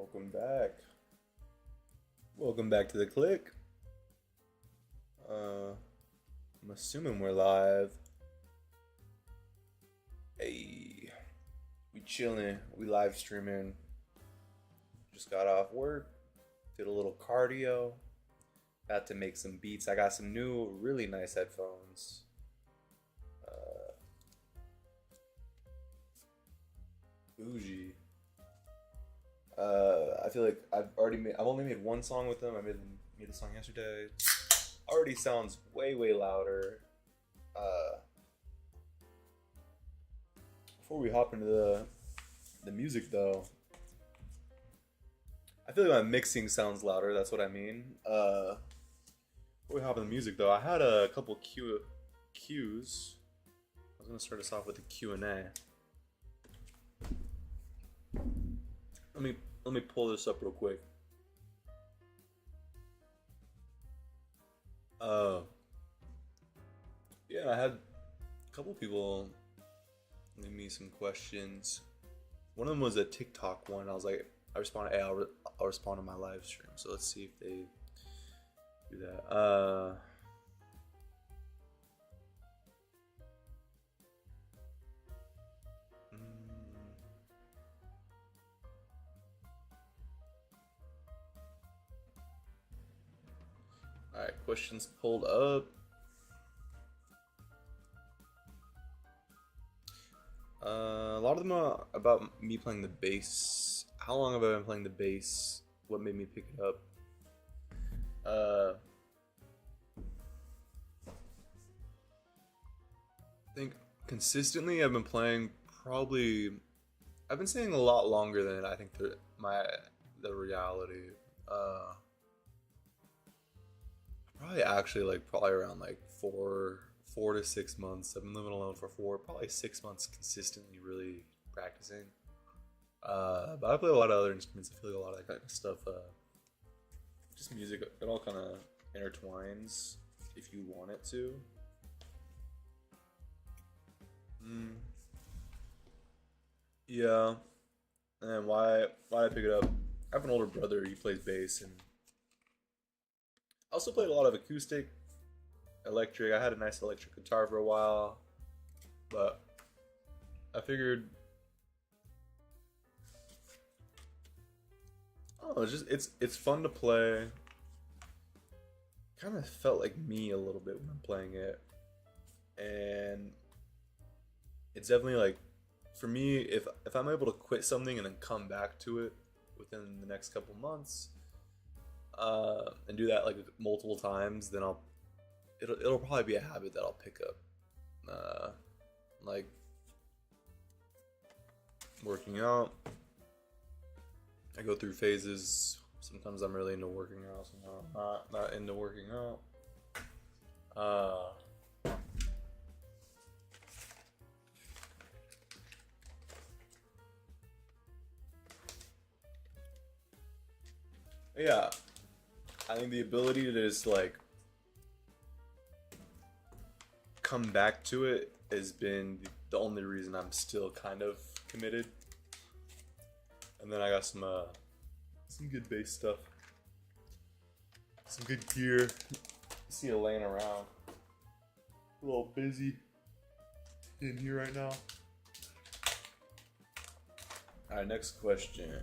Welcome back. Welcome back to the Clique. I'm assuming we're live. Hey, we chilling. We live streaming. Just got off work. Did a little cardio. About to make some beats. I got some new, really nice headphones. Bougie. I feel like I've only made one song with them. I made the song yesterday. Already sounds way louder. Before we hop into the music though, I feel like my mixing sounds louder. That's what I mean. Before we hop into the music though, I had a couple cues. I was gonna start us off with a Q&A. Let me pull this up real quick. Yeah, I had a couple people leave me some questions. One of them was a TikTok one. I was like, I responded, hey, I'll respond to my live stream. So let's see if they do that. Alright, questions pulled up. A lot of them are about me playing the bass. How long have I been playing the bass? What made me pick it up? I think consistently I've been playing probably. I've been saying a lot longer than I think the reality. Probably around like four to 6 months. I've been living alone for probably 6 months consistently really practicing. But I play a lot of other instruments. I feel like a lot of that kind of stuff. Just music, it all kind of intertwines if you want it to. Yeah. And why I pick it up? I have an older brother. He plays bass, and I also played a lot of acoustic, electric. I had a nice electric guitar for a while, but I figured, oh, it's fun to play. Kind of felt like me a little bit when I'm playing it, and it's definitely like, for me, if I'm able to quit something and then come back to it within the next couple months, and do that like multiple times, then it'll probably be a habit that I'll pick up. Like working out, I go through phases. Sometimes I'm really into working out, sometimes I'm not into working out. Yeah, I think the ability to just like come back to it has been the only reason I'm still kind of committed. And then I got some good bass stuff, some good gear. See it laying around. A little busy in here right now. All right, next question.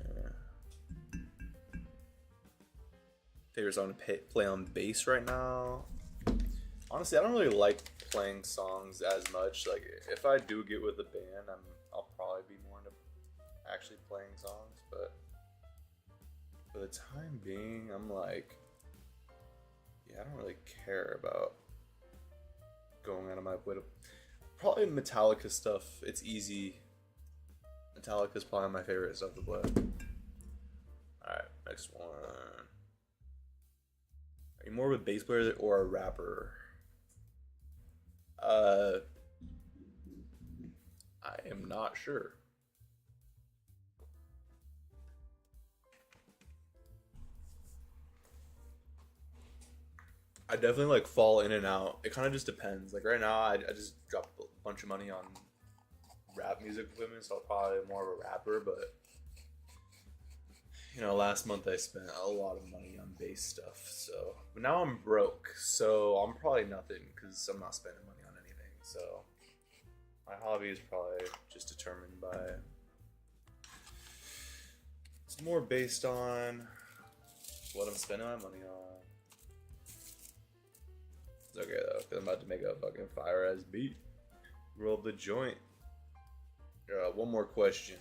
Favorite song to play on bass right now? Honestly, I don't really like playing songs as much. Like, if I do get with a band, I'll probably be more into actually playing songs. But for the time being, I'm like, yeah, I don't really care about going out of my way to. Probably Metallica stuff. It's easy. Metallica's probably my favorite stuff to play. All right, next one. Are you more of a bass player or a rapper? I am not sure. I definitely like fall in and out. It kind of just depends. Like right now, I just dropped a bunch of money on rap music equipment, so I'm probably more of a rapper. But Last month I spent a lot of money on bass stuff, so but now I'm broke, so I'm probably nothing because I'm not spending money on anything. So my hobby is probably just determined by it's more based on what I'm spending my money on. It's okay though, because I'm about to make a fucking fire ass beat. Roll the joint. One more question.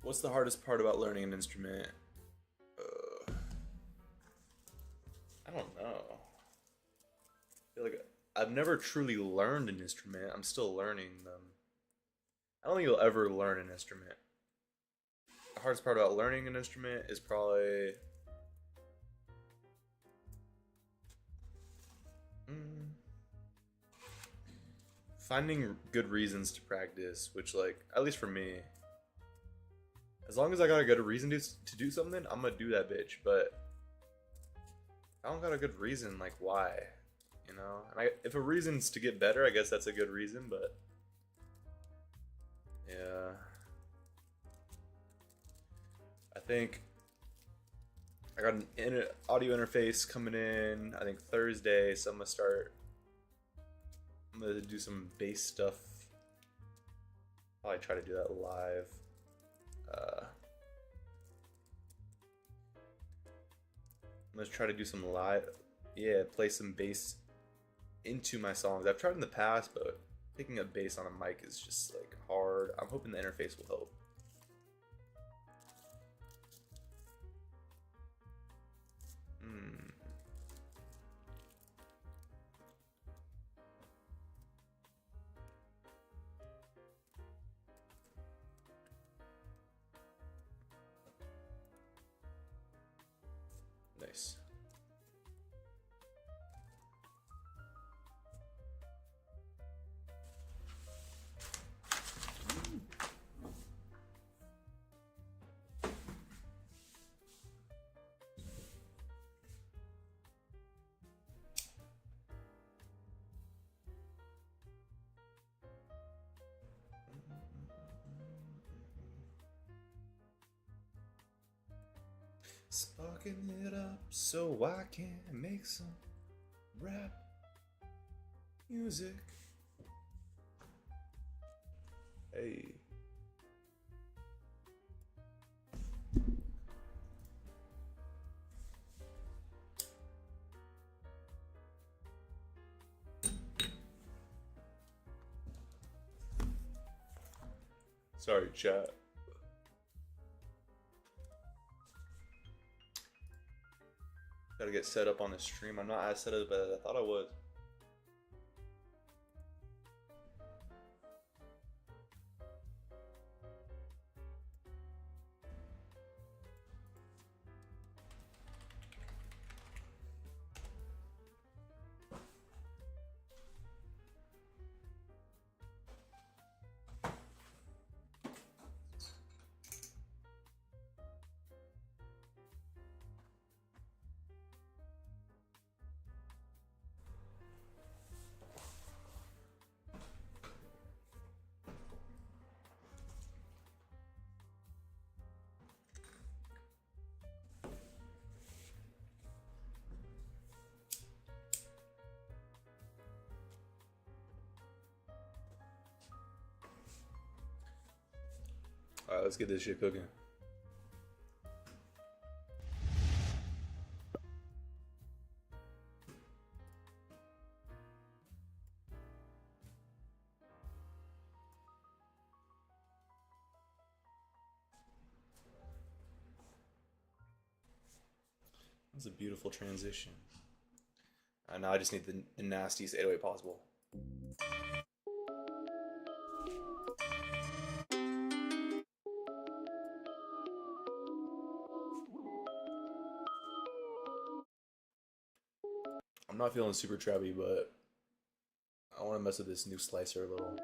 What's the hardest part about learning an instrument? I don't know. I feel like I've never truly learned an instrument. I'm still learning them. I don't think you'll ever learn an instrument. The hardest part about learning an instrument is probably finding good reasons to practice, which, like, at least for me, as long as I got a good reason to do something, I'm gonna do that bitch. But I don't got a good reason, like, why, And if a reason's to get better, I guess that's a good reason. But yeah, I think I got an audio interface coming in, I think Thursday, so I'm gonna do some bass stuff. Probably try to do that live. I'm gonna try to do some live, play some bass into my songs. I've tried in the past, but picking up bass on a mic is just like hard. I'm hoping the interface will help. Nice. Sparking it up so I can make some rap music. Hey. Sorry, chat. Gotta get set up on the stream. I'm not as set up as I thought I was. Alright, let's get this shit cooking. That's a beautiful transition. Now I just need the nastiest 808 possible. I'm not feeling super trappy, but I want to mess with this new slicer a little.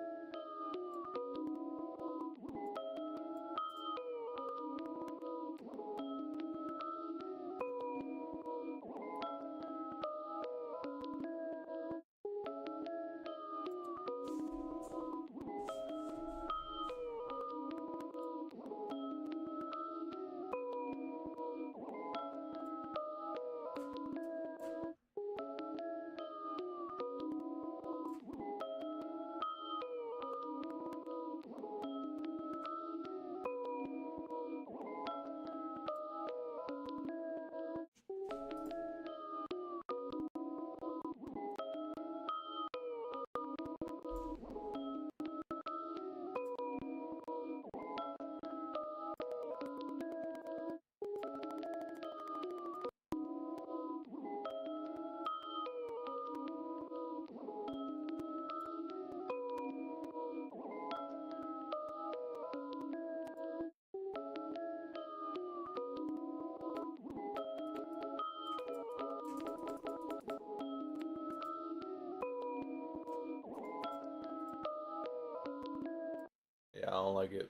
don't like it.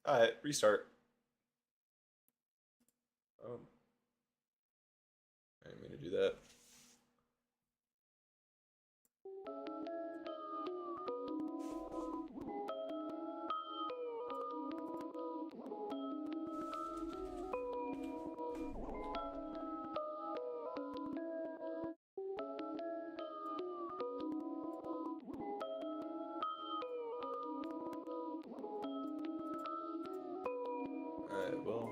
Alright, restart. Oh, I didn't mean to do that. Alright, well.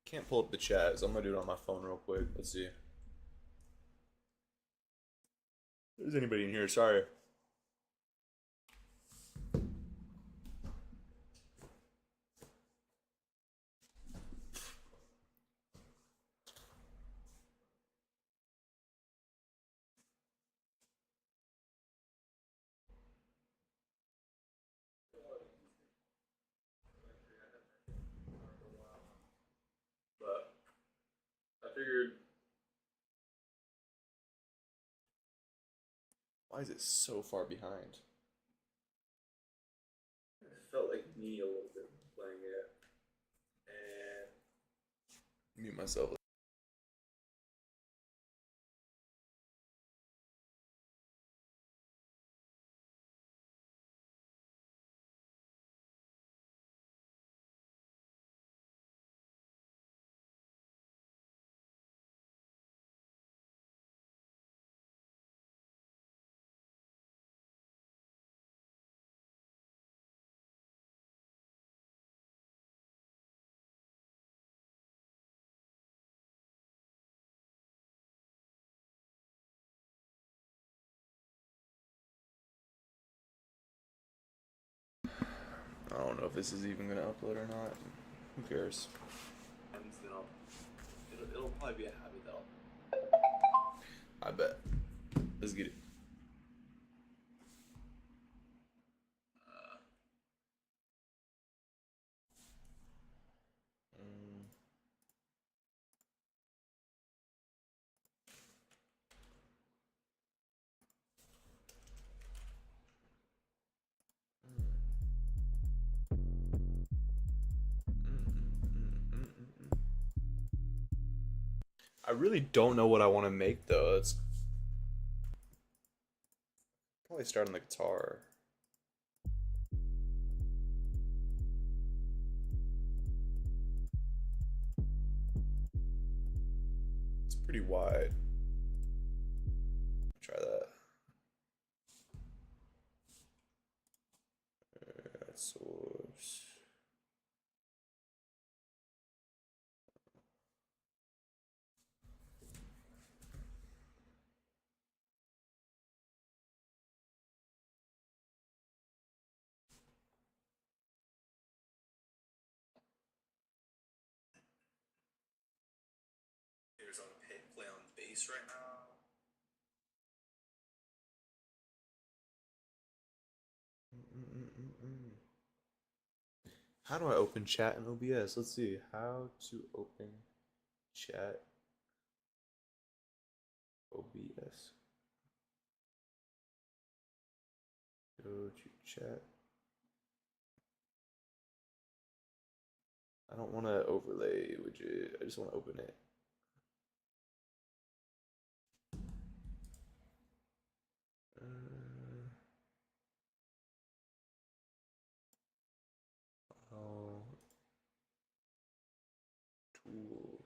Can't pull up the chat, so I'm gonna do it on my phone real quick. Let's see. If there's anybody in here, sorry. But I figured, why is it so far behind? It felt like me a little bit playing it. And mute myself. I don't know if this is even gonna upload or not. Who cares? It'll probably be a habit though. I bet. Let's get it. Mm, I really don't know what I want to make though. It's probably start on the guitar. It's pretty wide. Try that. Source. There's on play on bass right now. How do I open chat in OBS? Let's see. How to open chat OBS. Go to chat. I don't want to overlay widget. I just want to open it. Oh, tools.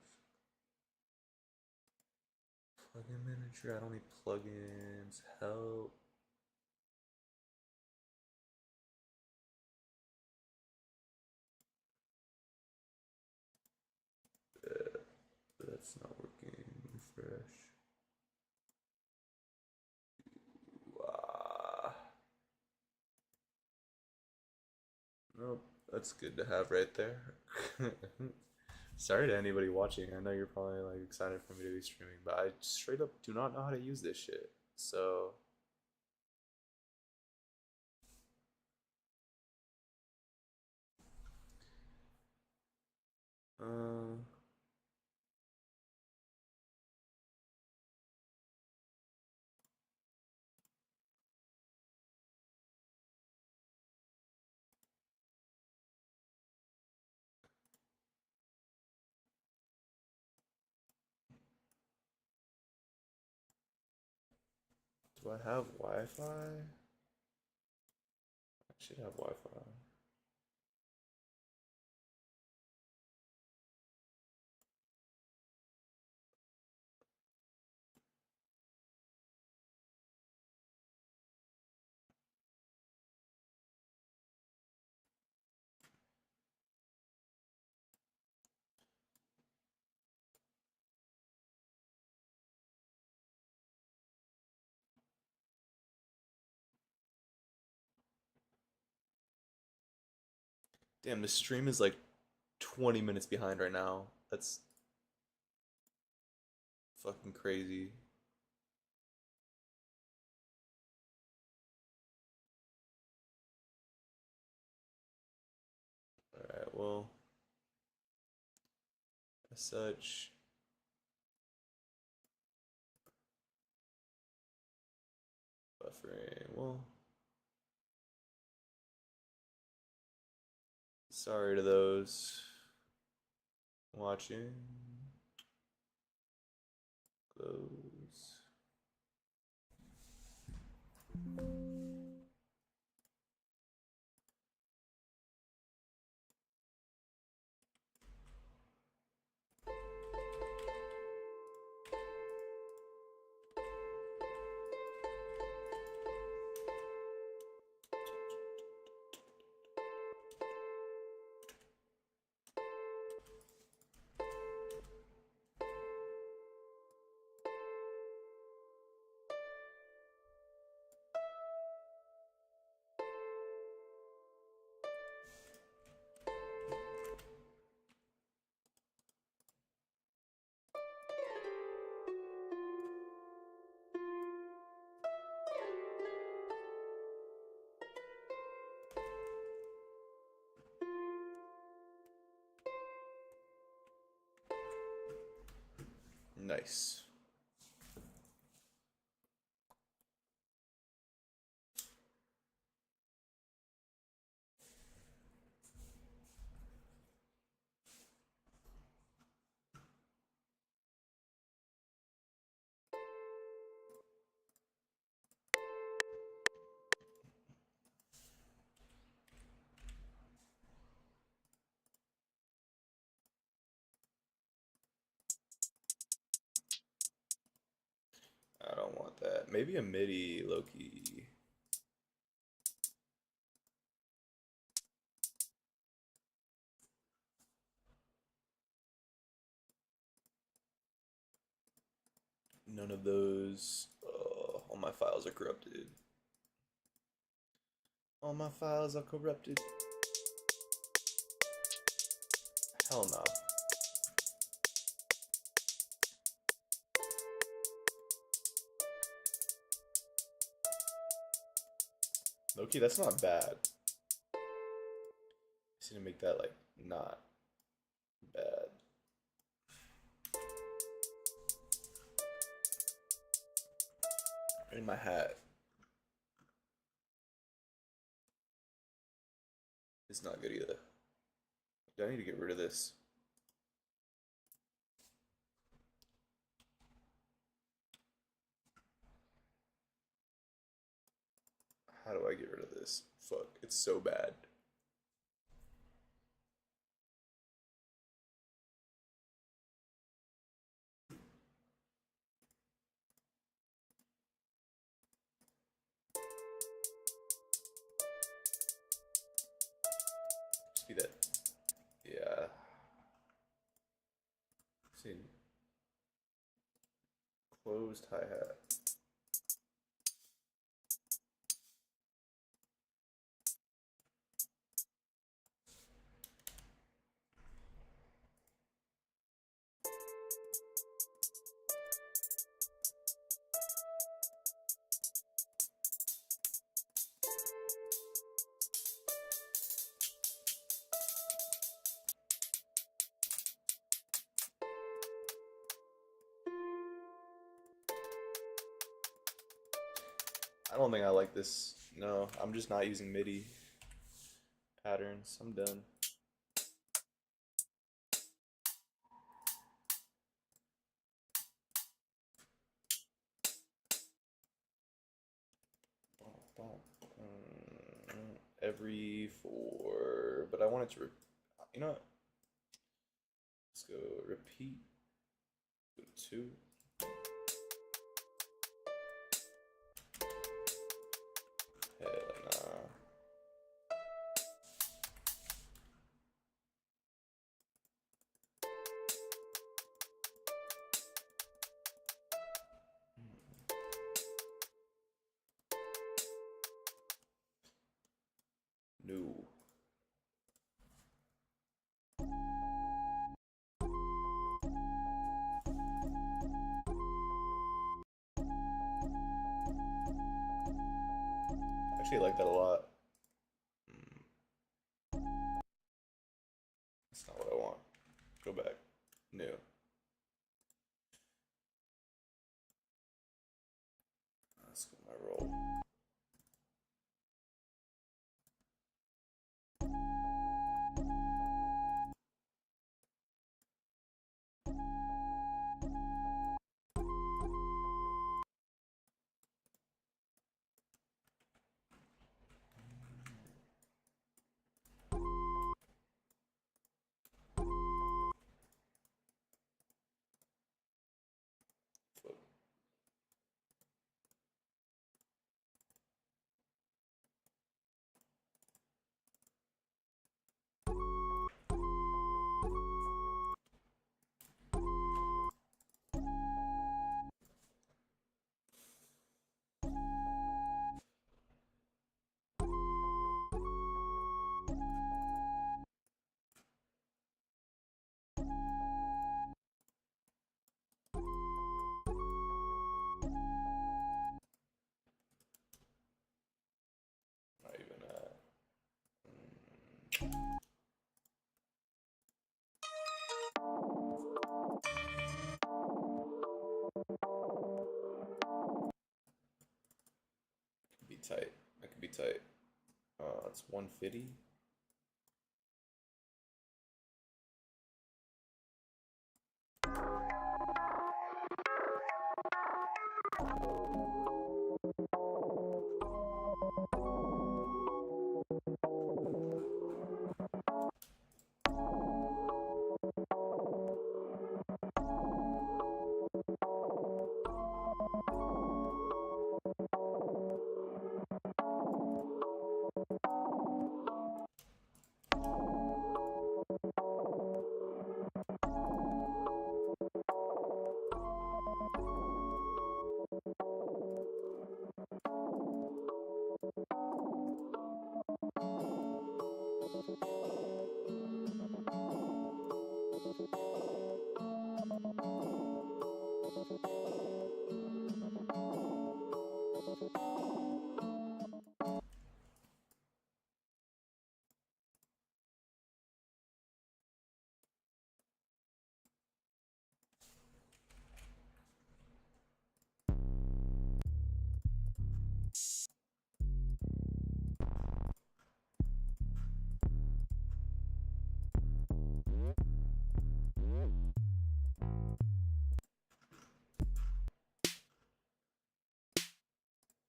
Plugin manager. I don't need plugins. Help. That's not working. Refresh. Nope, that's good to have right there. Sorry to anybody watching. I know you're probably like excited for me to be streaming, but I straight up do not know how to use this shit. So, uh, Do I have Wi-Fi? I should have Wi-Fi. Damn, this stream is like 20 minutes behind right now. That's fucking crazy. Alright, well, as such, buffering. Well, sorry to those watching. Close. Nice. I don't want that. Maybe a MIDI Loki. None of those. All my files are corrupted. All my files are corrupted. Hell no. Loki, that's not bad. Just need to make that like not bad. In my hat. It's not good either. I need to get rid of this. How do I get rid of this? Fuck, it's so bad. Just be that. Yeah. See. Closed hi-hat. I don't think I like this. No, I'm just not using MIDI patterns. I'm done. Every four, but I want it to, you know what? Let's go repeat. Go to two. Hell nah. No. Actually, I like that a lot. That's not what I want. Go back. New. Let's go my roll. Flip. Not even could be tight. That could be tight. It's 150.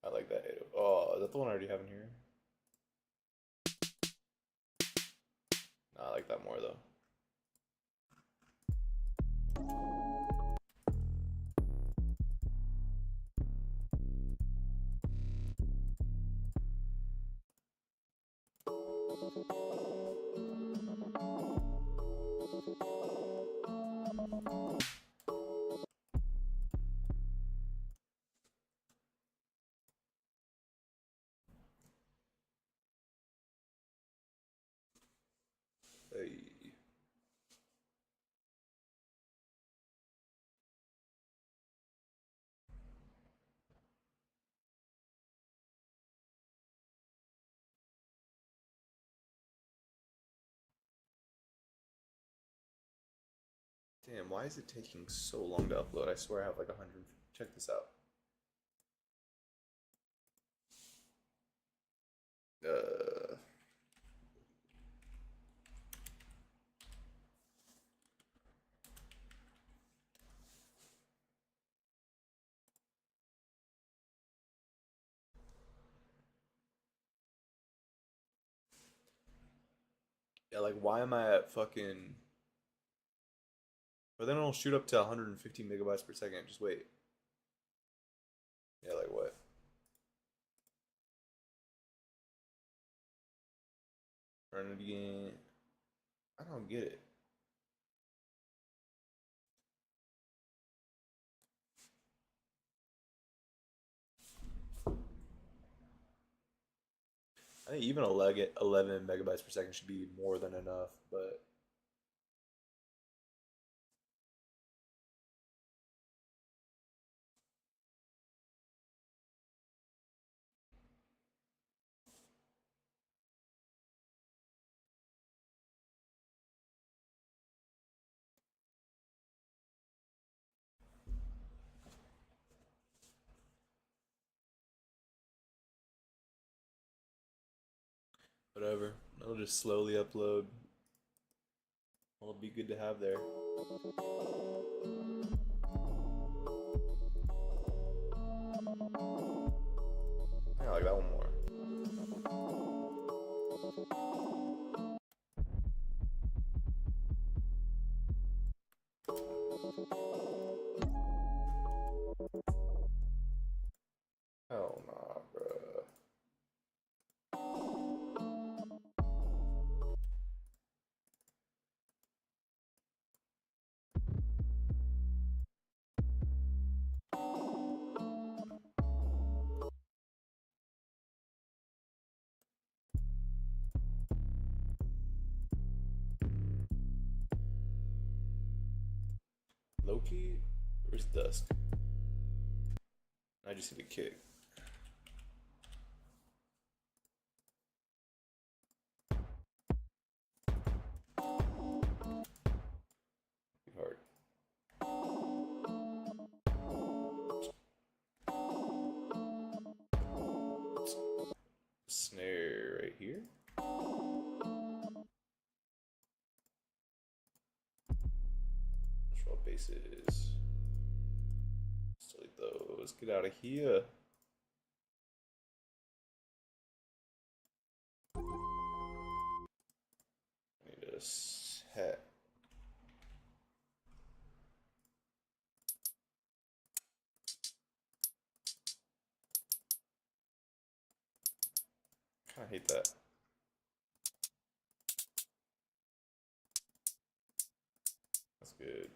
I like that 8. Oh, is that the one I already have in here? Nah, I like that more though. Hey. Damn, why is it taking so long to upload? I swear I have like 100. Check this out. Uh, Yeah, like why am I at fucking? But then it'll shoot up to 150 megabytes per second. Just wait. Yeah, like what? Run it again. I don't get it. I think even 11 megabytes per second should be more than enough, but whatever. It'll just slowly upload. It'll be good to have there. I like that one more. Hell nah, bruh. Loki? Where's Dusk? I just see the kick. Hard. Snare right here. Control bases. Delete those. Get out of here. I need a set. I hate that. That's good.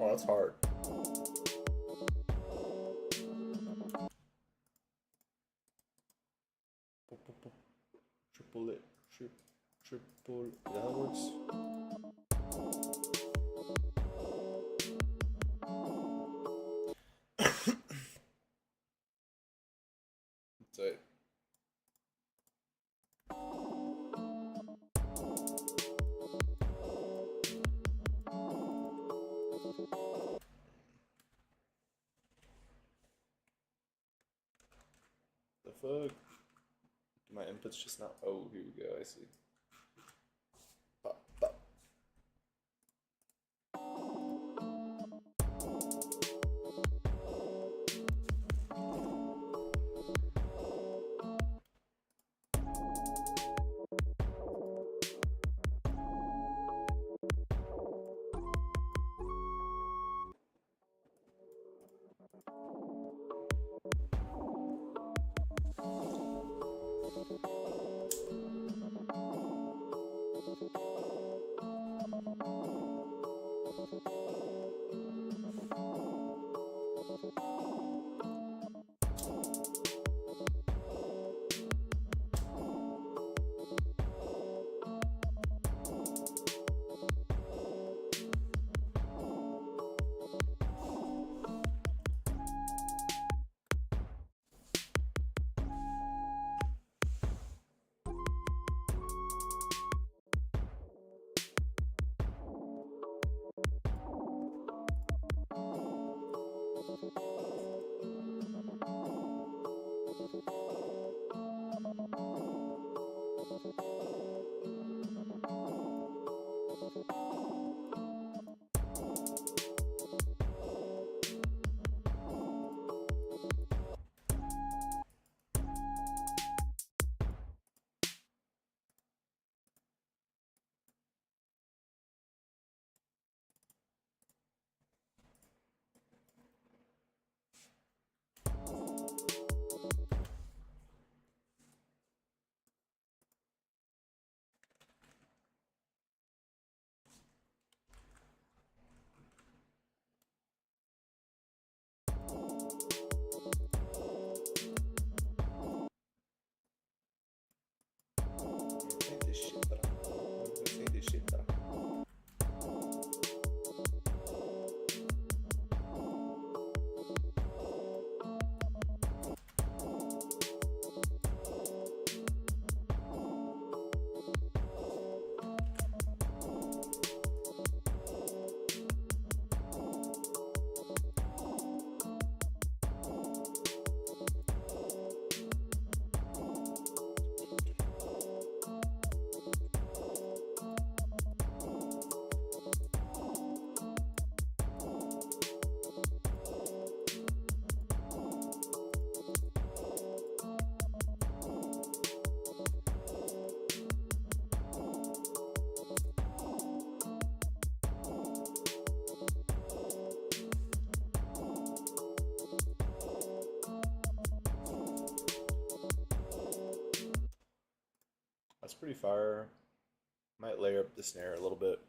Oh, that's hard. Triple it. Triple. That works. That's it. The fuck? My input's just not. Oh, here we go. I see. Pop, pop. Tem deixa pra. Sem deixa pra. That's pretty fire. Might layer up the snare a little bit.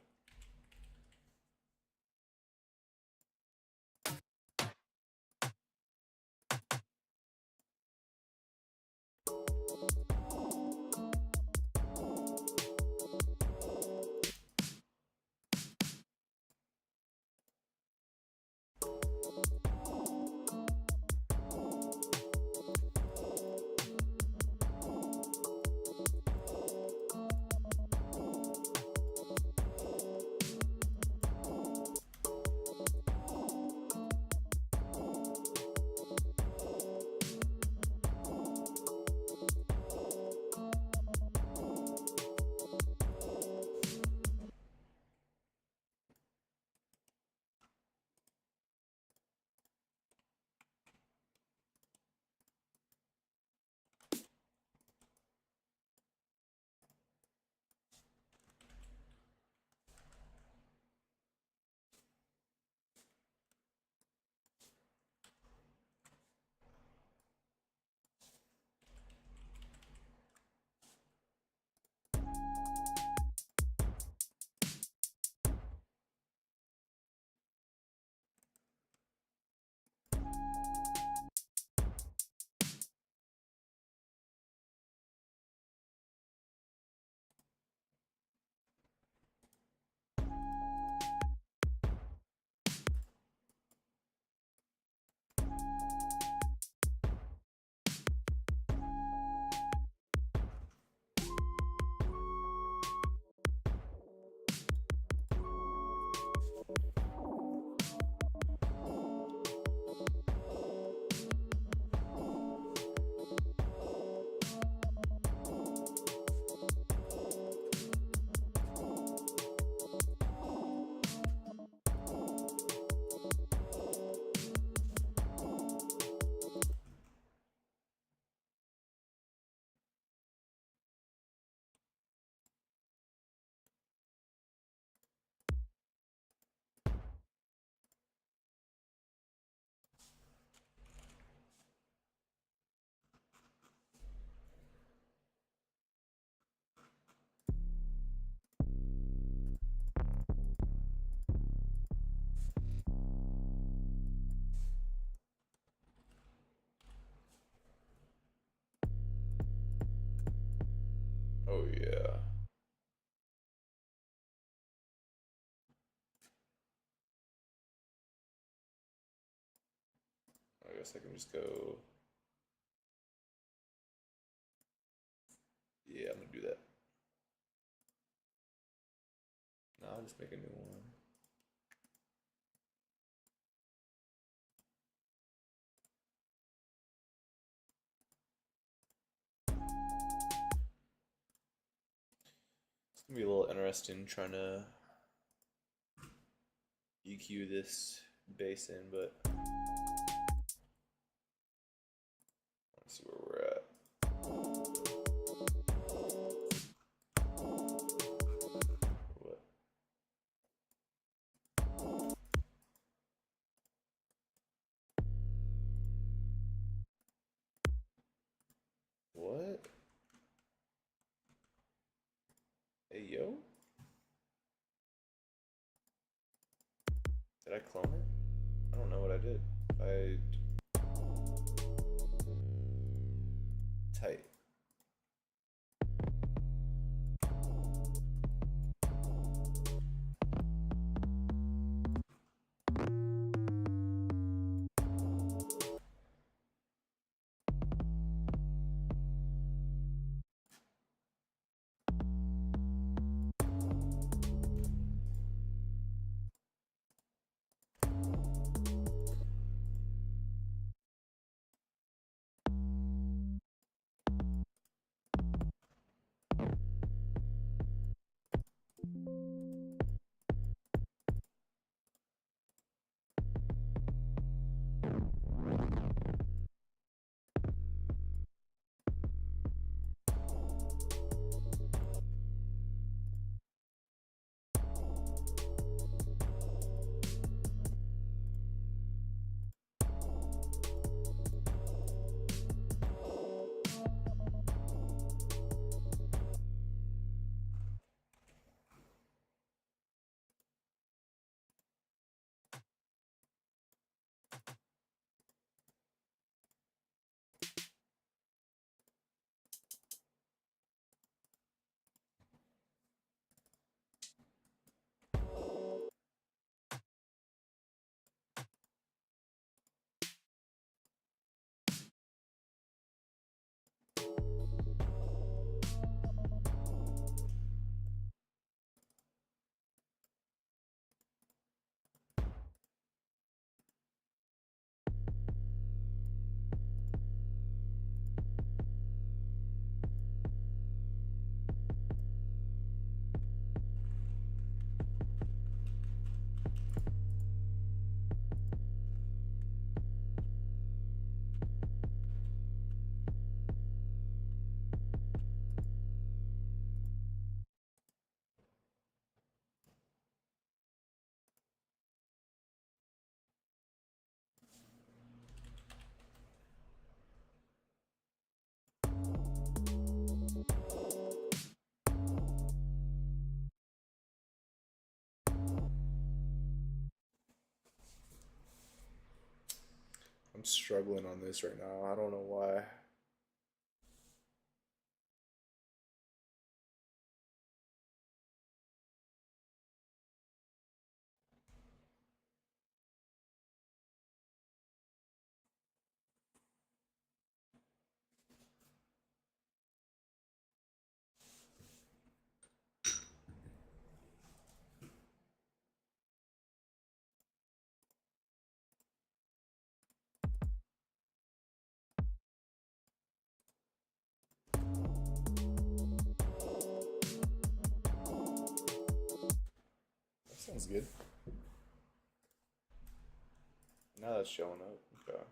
Oh yeah. I guess I can just go. Yeah, I'm gonna do that. No, I'll just make a new one. It'll be a little interesting trying to EQ this bass in, but let's see where we're at. What? What? Hey, yo? Did I clone it? I don't know what I did. I tight. I'm struggling on this right now. I don't know why. That sounds good. Now that's showing up. Okay.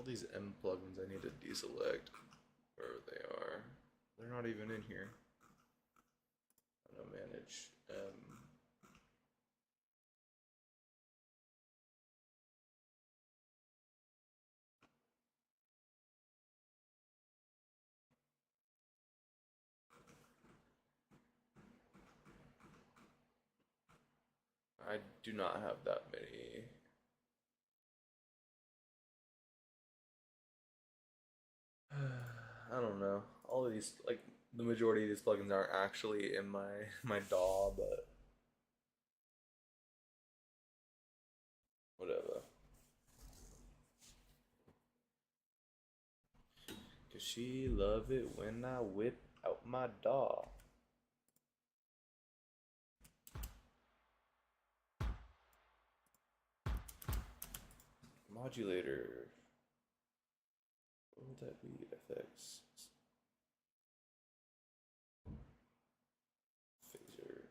these M plugins I need to deselect wherever they are. They're not even in here. I'm gonna manage M. I do not have that many. I don't know. All of these, like the majority of these plugins aren't actually in my DAW, but whatever. Cause she love it when I whip out my DAW. Modulator. What would that be? FX. Phaser.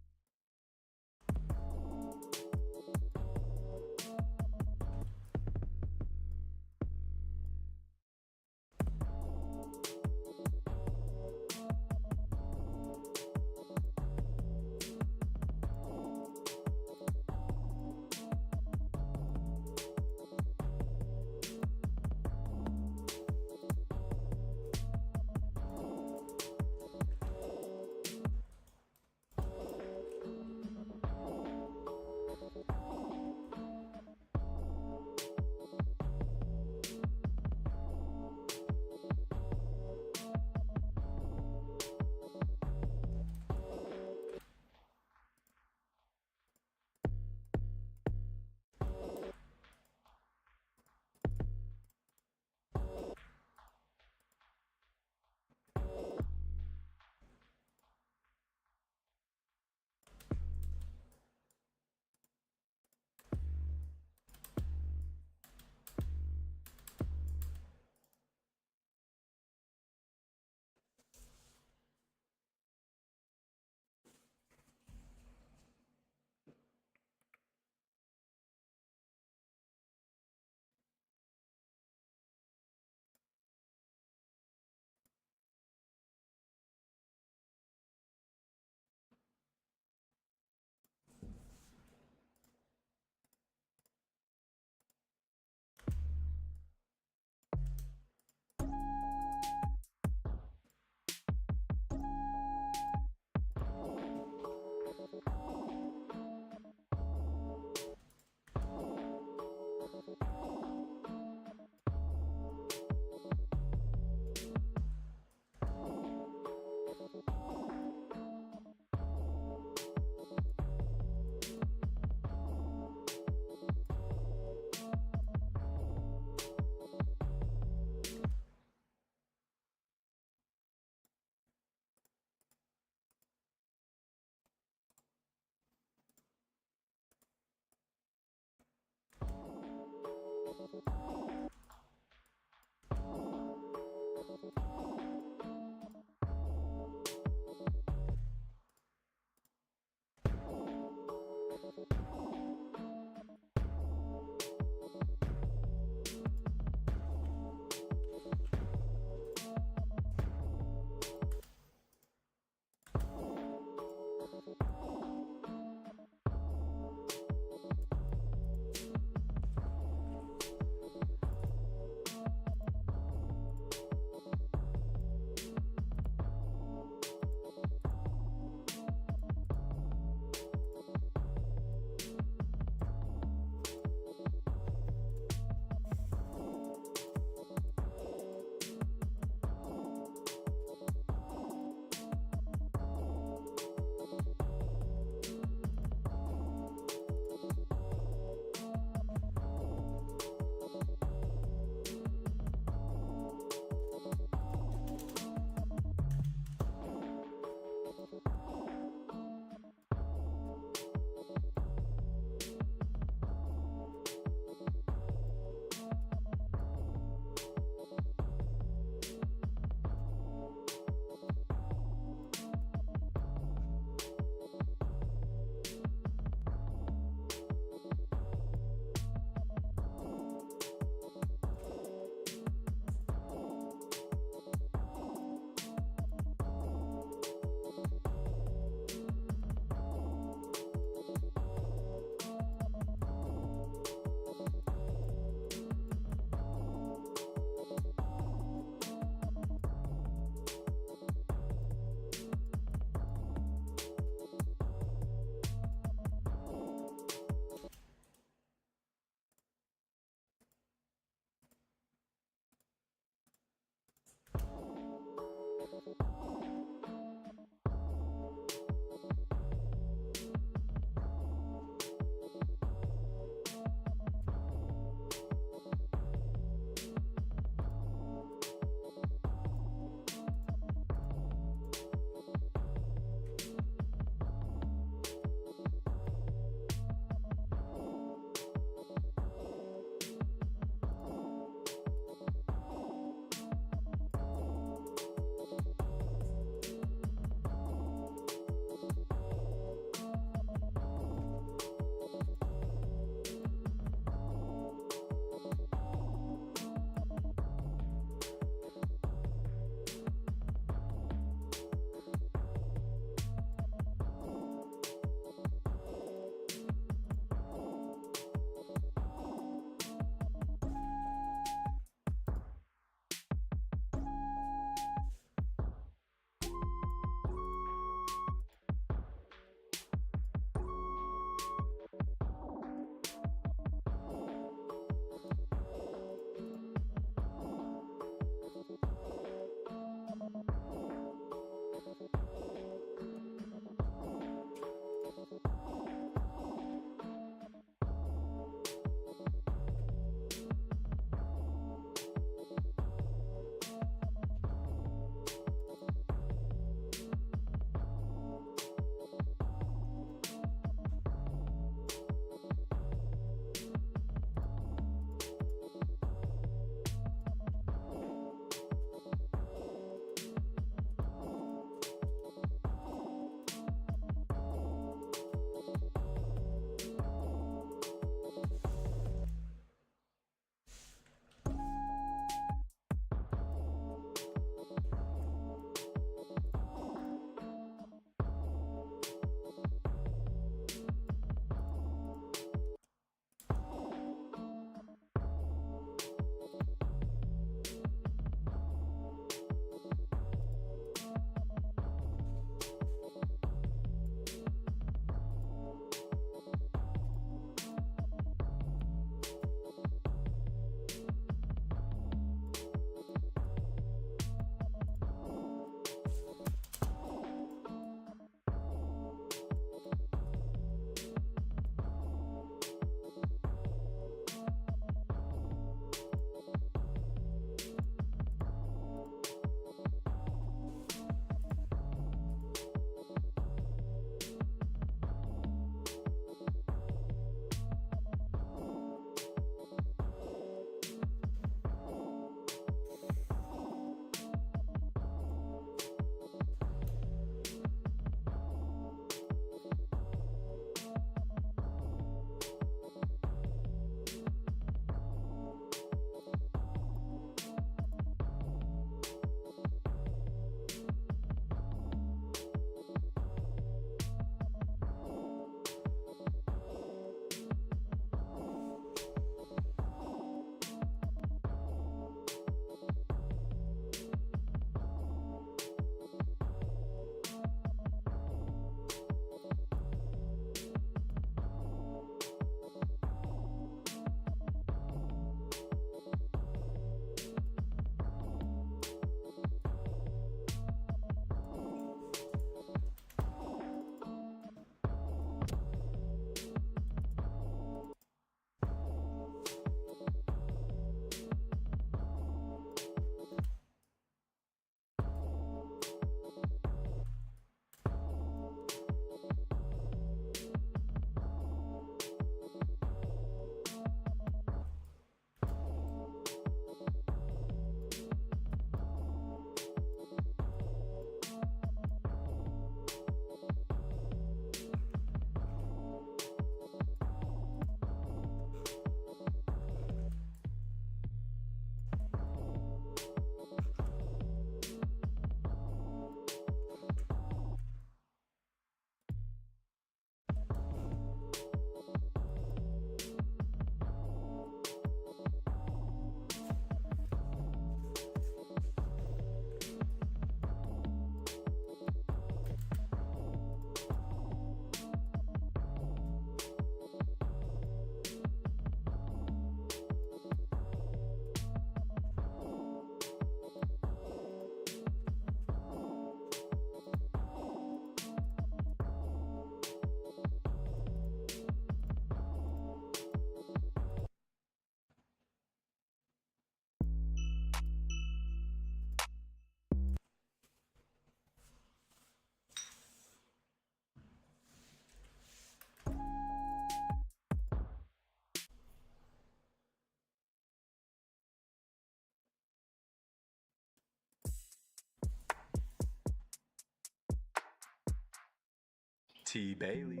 T Bailey.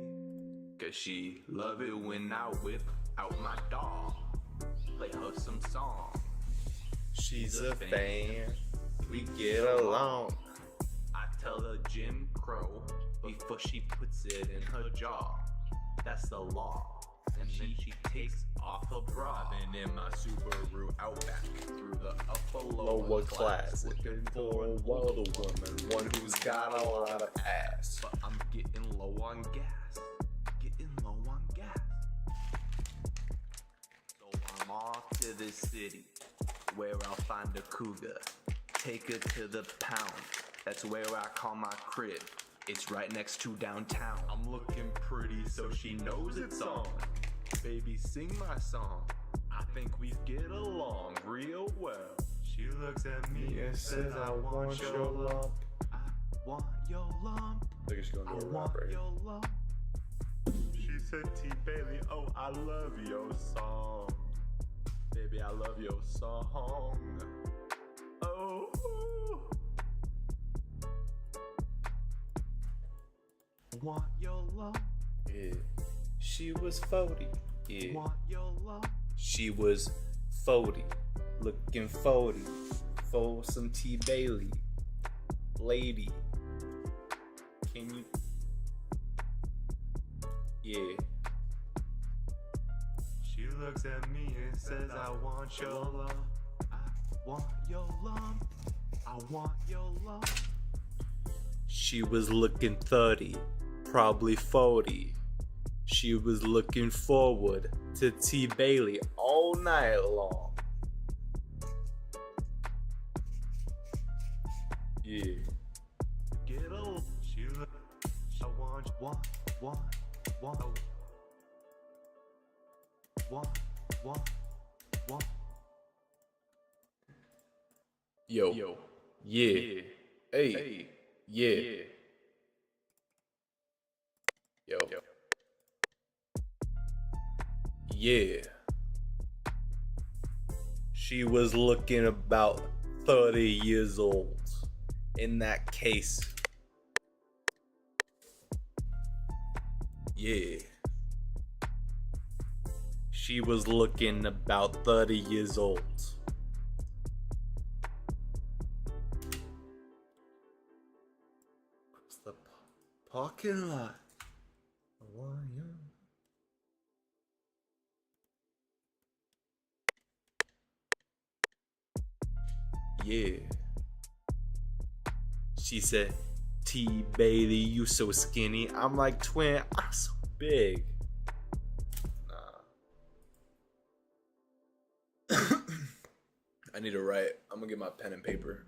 Cause she love it when I whip out my dog, play her some song. She's a fan, we get along. I tell her Jim Crow before she puts it in her jaw. That's the law. And then she takes off her bra. Driving in my Subaru Outback through the upper lower class, looking for a wilder woman, one who's got a lot of ass. But I'm getting low on gas, getting low on gas. So I'm off to the city, where I'll find a cougar, take her to the pound. That's where I call my crib. It's right next to downtown. I'm looking pretty, so she knows it's on. Baby, sing my song. I think we get along real well. She looks at me and says, I want your lump. I want your lump. I think she's going to a rap right here. Lump. She said, T Bailey, oh, I love your song. Baby, I love your song. Oh. Want your love? Yeah. She was 40. Yeah. Want your love? She was 40. Looking 40 for some T Bailey. Lady. Can you? Yeah. She looks at me and says, I want your love. I want your love. I want your love. She was looking 30. Probably 40. She was looking forward to T Bailey all night long. Yeah. Get old. She look. I want. Yo. Yeah. Hey. Yeah. Yo. Yeah. She was looking about 30 years old. In that case. Yeah. She was looking about 30 years old. What's the parking lot? Yeah. She said, T Bailey, you so skinny. I'm like, twin, I'm so big. Nah. I need to write. I'm gonna get my pen and paper.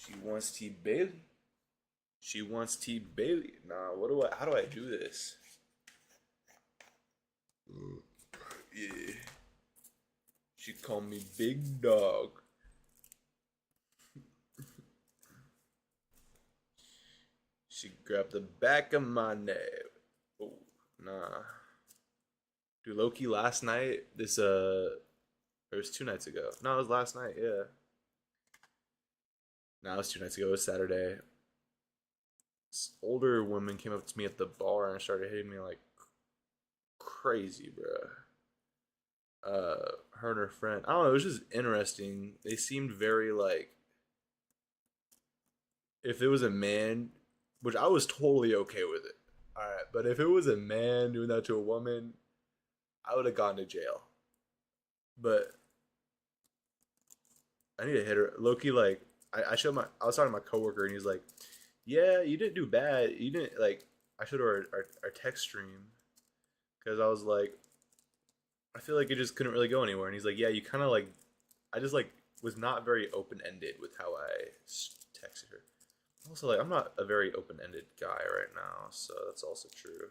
She wants T Bailey. She wants T Bailey. Nah, how do I do this? Yeah. She called me big dog. She grabbed the back of my neck. Oh, nah. Dude, low-key last night, it was 2 nights ago. No, it was last night, yeah. No, it was 2 nights ago. It was Saturday. This older woman came up to me at the bar and started hitting me like crazy, bro. Her and her friend. I don't know. It was just interesting. They seemed very like, if it was a man, which I was totally okay with it. All right, but if it was a man doing that to a woman, I would have gone to jail. But I need to hit her. Loki, like, I was talking to my coworker and he's like, yeah, you didn't do bad. You didn't, like, I showed her our text stream because I was like, I feel like it just couldn't really go anywhere. And he's like, yeah, you kind of like, I just like was not very open-ended with how I texted her. Also, like, I'm not a very open-ended guy right now, so that's also true.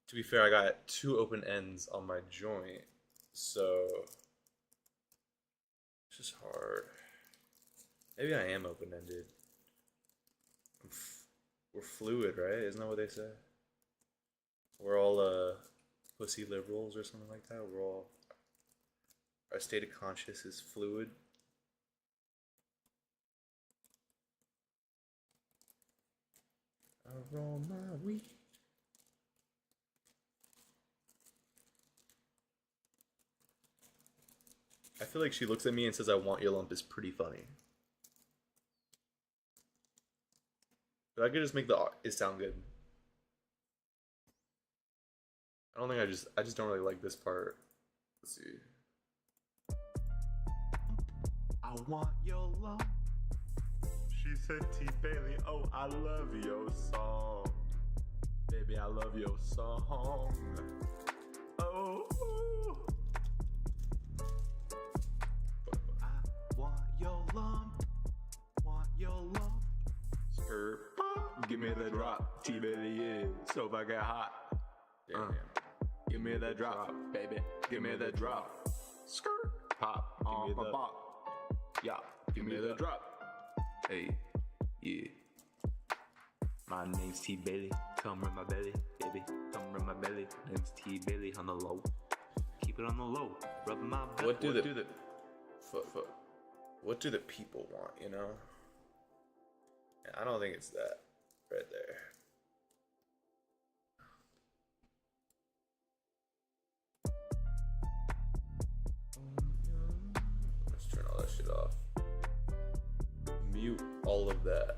To be fair, I got two open ends on my joint, so it's just hard. Maybe I am open-ended. We're fluid, right? Isn't that what they say? We're all pussy liberals or something like that. We're all our state of conscious is fluid. I roll my weed. I feel like she looks at me and says, "I want your lump" is pretty funny. If I could just make it sound good. I don't think I just don't really like this part. Let's see. I want your love. She said, T Bailey, oh, I love your song. Baby, I love your song. Oh, I want your lump. Want your lump. Skirt, pop. Give me the drop. T Bailey is so fucking hot. Give me the drop, baby. Give me the drop. Skirt, pop. Give me the pop. Yeah, give me the drop. Hey, yeah. My name's T Bailey. Come rub my belly, baby. Come rub my belly. Name's T Bailey on the low. Keep it on the low. Rub my belly. What do the people want? You know? I don't think it's that right there. Let's turn all that shit off. Mute all of that.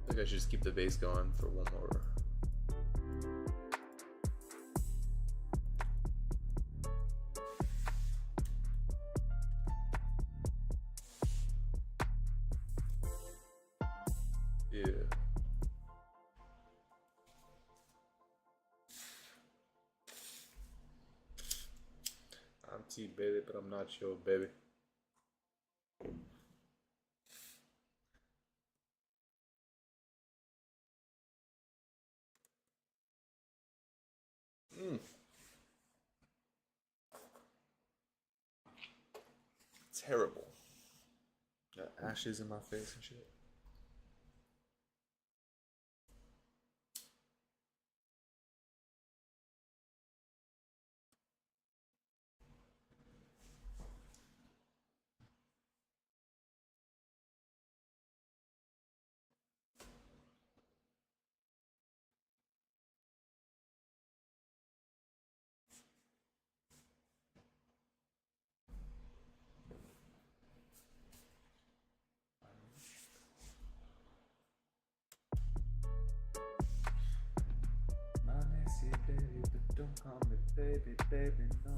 I think I should just keep the bass going for one more. Yeah. I'm T Bailey, but I'm not your baby. Terrible. Got ashes in my face and shit. Baby, but don't call me baby, baby, no.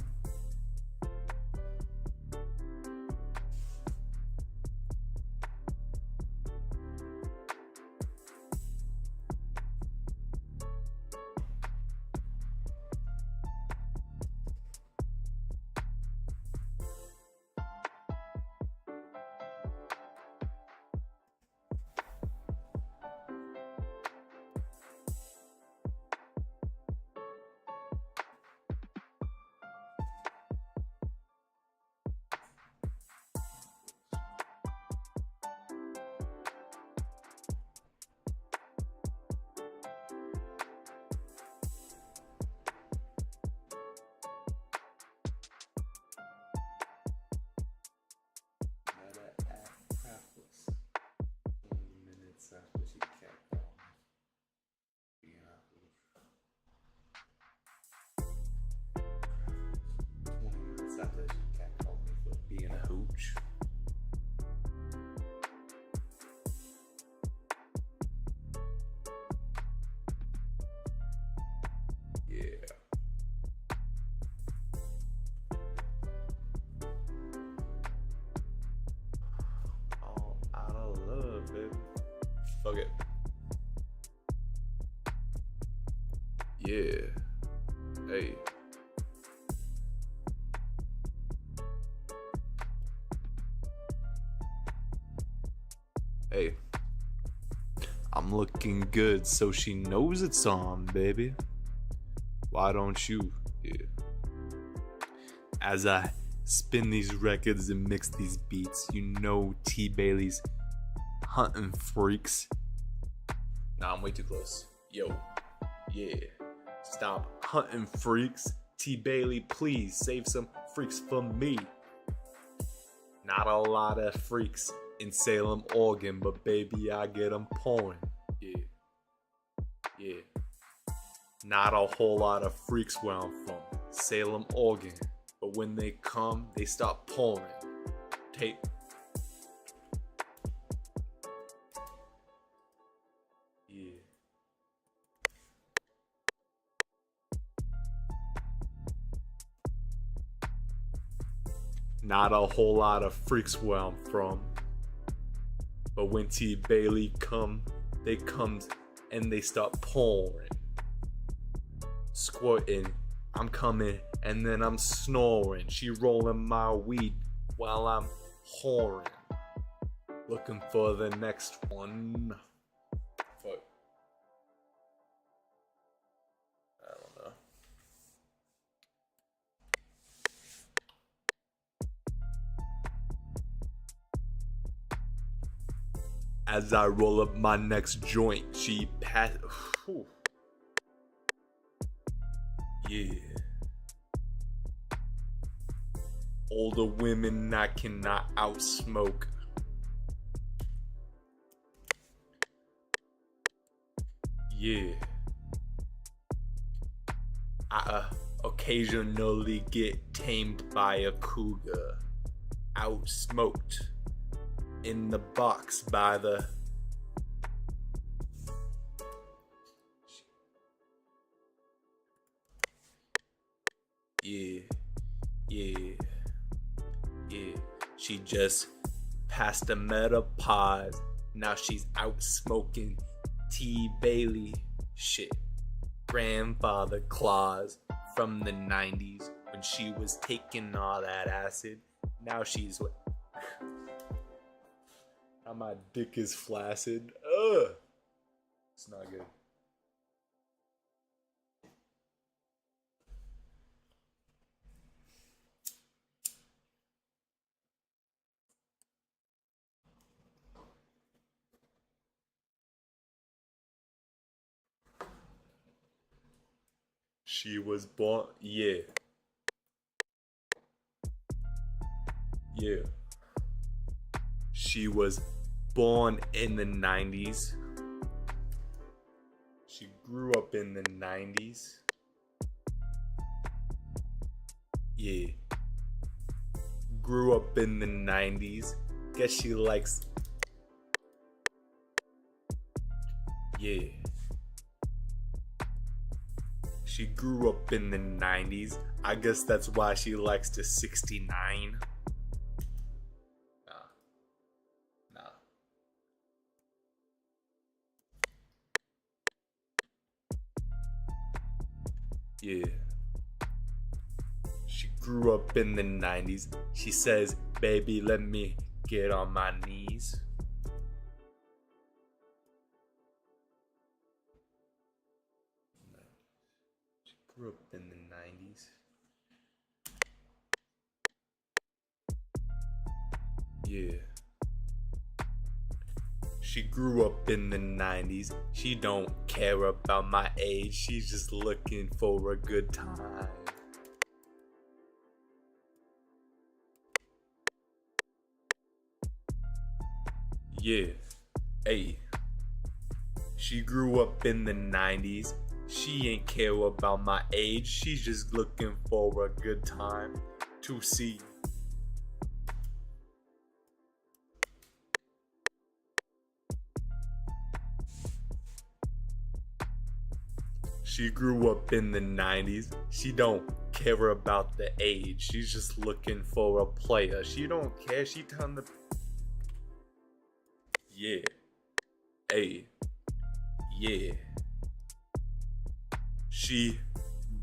Fuck it. Yeah. Hey. Hey. I'm looking good, so she knows it's on, baby. Why don't you? Yeah. As I spin these records and mix these beats, you know T Bailey's hunting freaks. Nah, I'm way too close. Yo. Yeah. Stop hunting freaks. T Bailey, please save some freaks for me. Not a lot of freaks in Salem, Oregon, but baby, I get them pouring. Yeah. Yeah. Not a whole lot of freaks where I'm from, Salem, Oregon. But when they come, they start pouring. Tape. Yeah. Not a whole lot of freaks where I'm from. But when T Bailey come, they come and they start pouring. Squirting, I'm coming and then I'm snoring. She rolling my weed while I'm whoring. Looking for the next one. Fuck. I don't know. As I roll up my next joint, she passed. Yeah. Older women I cannot outsmoke. Yeah. I occasionally get tamed by a cougar. Outsmoked. In the box by the Yeah. She just passed the menopause. Now she's out smoking T Bailey shit. Grandfather Claus from the 90s when she was taking all that acid. Now she's what? Now my dick is flaccid. Ugh. It's not good. She was born, yeah. She was born in the 90s. She grew up in the 90s. Yeah. Grew up in the 90s. Guess she likes. Yeah. She grew up in the 90s. I guess that's why she likes to 69. Nah. Yeah. She grew up in the 90s. She says, baby, let me get on my knees. She grew up in the 90s. Yeah. She grew up in the 90s. She don't care about my age. She's just looking for a good time. Yeah. Hey. She grew up in the 90s. She ain't care about my age. She's just looking for a good time to see. She grew up in the 90s. She don't care about the age. She's just looking for a player. She don't care. She turned the... Yeah. Hey, yeah. She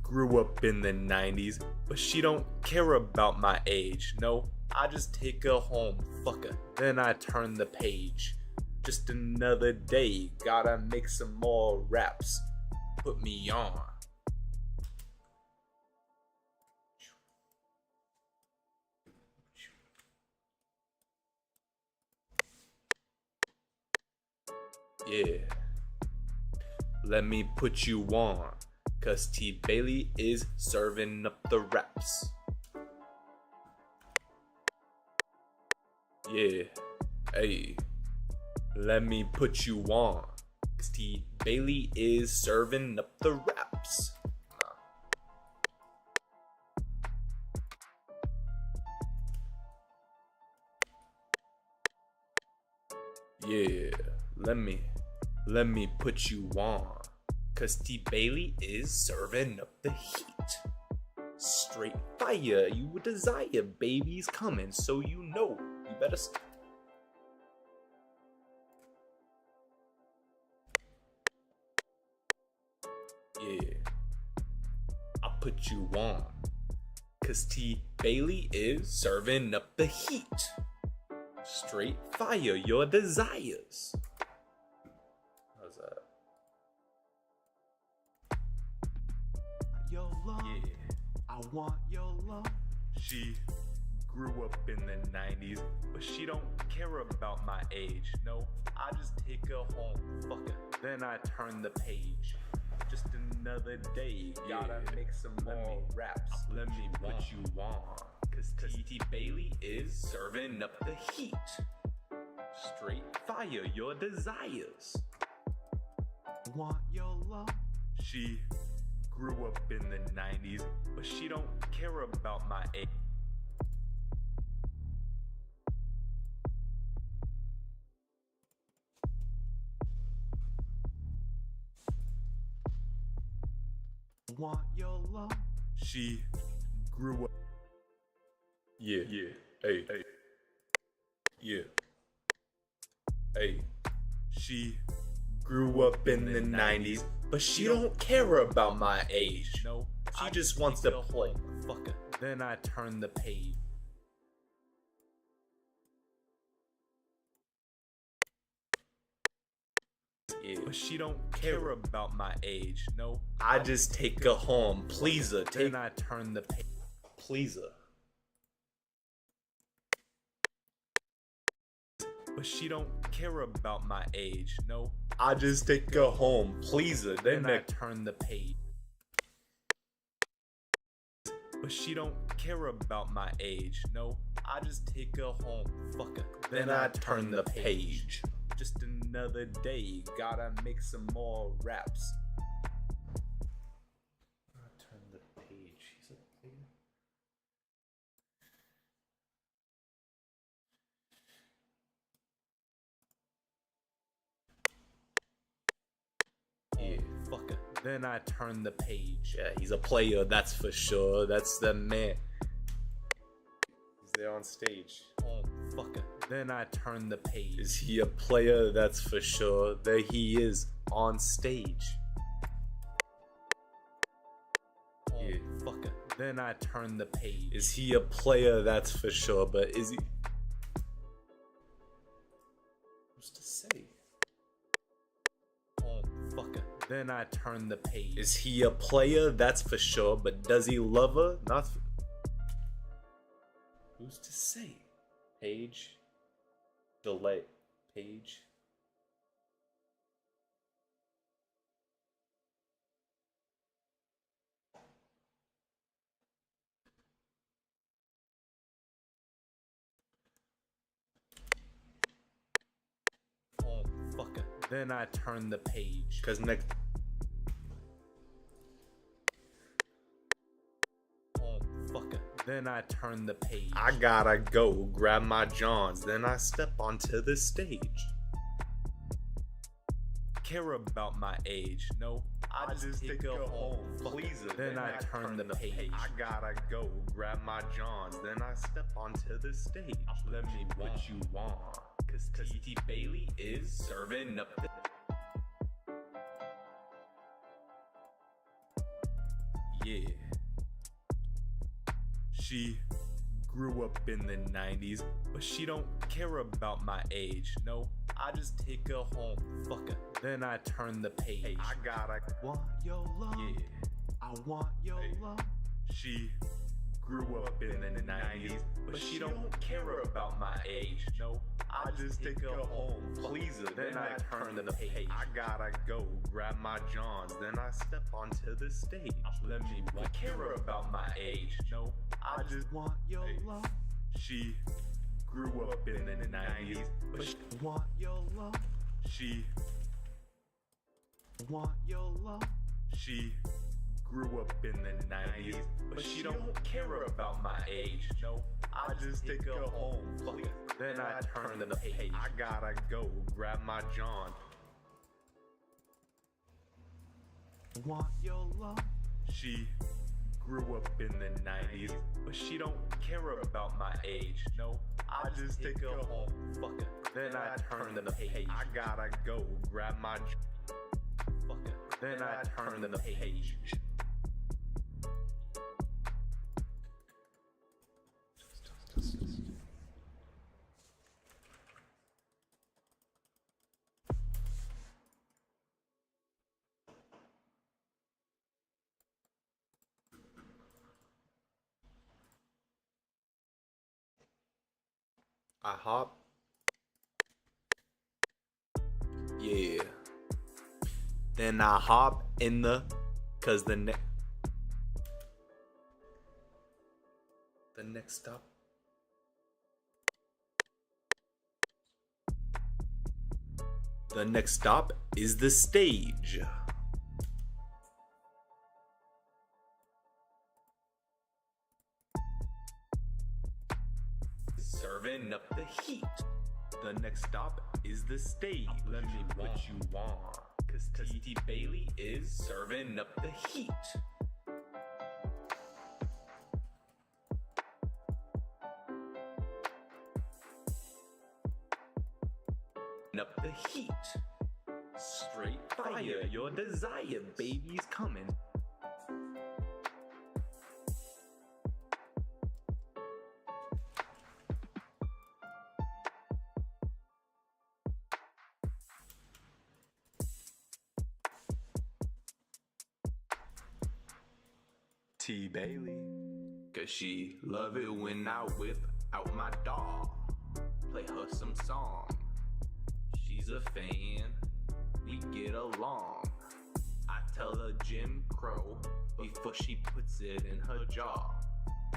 grew up in the 90s, but she don't care about my age. No, I just take her home, fuck her, then I turn the page. Just another day, gotta make some more raps. Put me on. Yeah. Let me put you on, cause T Bailey is serving up the raps. Yeah, hey, let me put you on, cause T Bailey is serving up the raps. Yeah, let me put you on, cause T Bailey is serving up the heat. Straight fire, you would desire, baby's coming, so you know you better. Yeah, I put you on, cause T Bailey is serving up the heat. Straight fire, your desires. How's that? Your love, Yeah. I want your love. She grew up in the 90s, but she don't care about my age. No, I just take her home, fuck her, then I turn the page. Just another day, gotta make some more raps. Let me put you on, cause T Bailey is serving up the heat. Straight fire, your desires. Want your love. She grew up in the 90s, but she don't care about my age. Want your love. She grew up. Yeah, hey, yeah, hey. She grew up in the 90s, but she don't care about my age. No, she just wants to play. Fuck her. Then I turn the page. Yeah, but she don't care about my age. No, I just take her home, please her. Then I turn the page. Please her. But she don't care about my age. No, I just take her home, please her. Then I turn the page. But she don't care about my age. No, I just take her home, fuck her. Then I turn the page. Just another day, gotta make some more raps. I turn the page. He's a player. Yeah, fuck her. Then I turn the page. Yeah, he's a player, that's for sure. That's the man. He's there on stage. Oh, fuck her. Then I turn the page. Is he a player? That's for sure. There he is on stage. Oh, yeah, fuck her. Then I turn the page. Is he a player? That's for sure. But is he? What's to say? Oh, fuck her. Then I turn the page. Is he a player? That's for sure. But does he love her? Not. Who's to say? Page. Delay. Page. Oh, fuck it. Then I turn the page. Cause next. Oh, fuck it. Then I turn the page. I gotta go grab my Johns. Then I step onto the stage. Care about my age. No, I just take her home. Please her. Then I turn the page. I gotta go grab my Johns. Then I step onto the stage. Let me put you on. Cause T. Bailey is serving up the... Yeah. She grew up in the 90s, but she don't care about my age. No, I just take her home, fuck her, then I turn the page. I gotta Want your love. yeah. I want your love. She grew up in the 90s, but she don't care about my age. No, I just take her home, please her, then I turn the page. I gotta go grab my Johns, then I step onto the stage. Let me care about my age. No, I just Want your love. She grew up in the 90s, but she Want your love. she Want your love. She grew up in the 90s, but she don't care about my age. No, I just take her home, fuck her, then I turn the page. I gotta go grab my John. Want your love. She grew up in the 90s, but she don't care about my age. No, I just take her home, fuck her, then I turn the page. I gotta go grab my fuck her, then I turn the page. I hop. Yeah. Then I hop in the, cause the next stop. The next stop is the stage. Serving up the heat. The next stop is the stage. Let me what you want. Cause T. Bailey is serving up the heat. Up the heat. Straight fire, your desire, baby's coming. T. Bailey, cause she love it when I whip out my dog, play her some song. She's a fan, we get along. I tell her Jim Crow before she puts it in her jaw.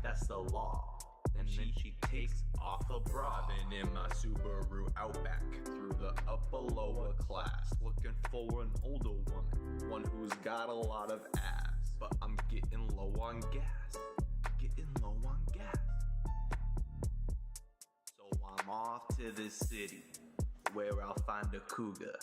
That's the law. And then she takes off her bra. Driving in my Subaru Outback through the upper lower class, looking for an older woman, one who's got a lot of ass. But I'm getting low on gas, getting low on gas. So I'm off to the city, where I'll find a cougar,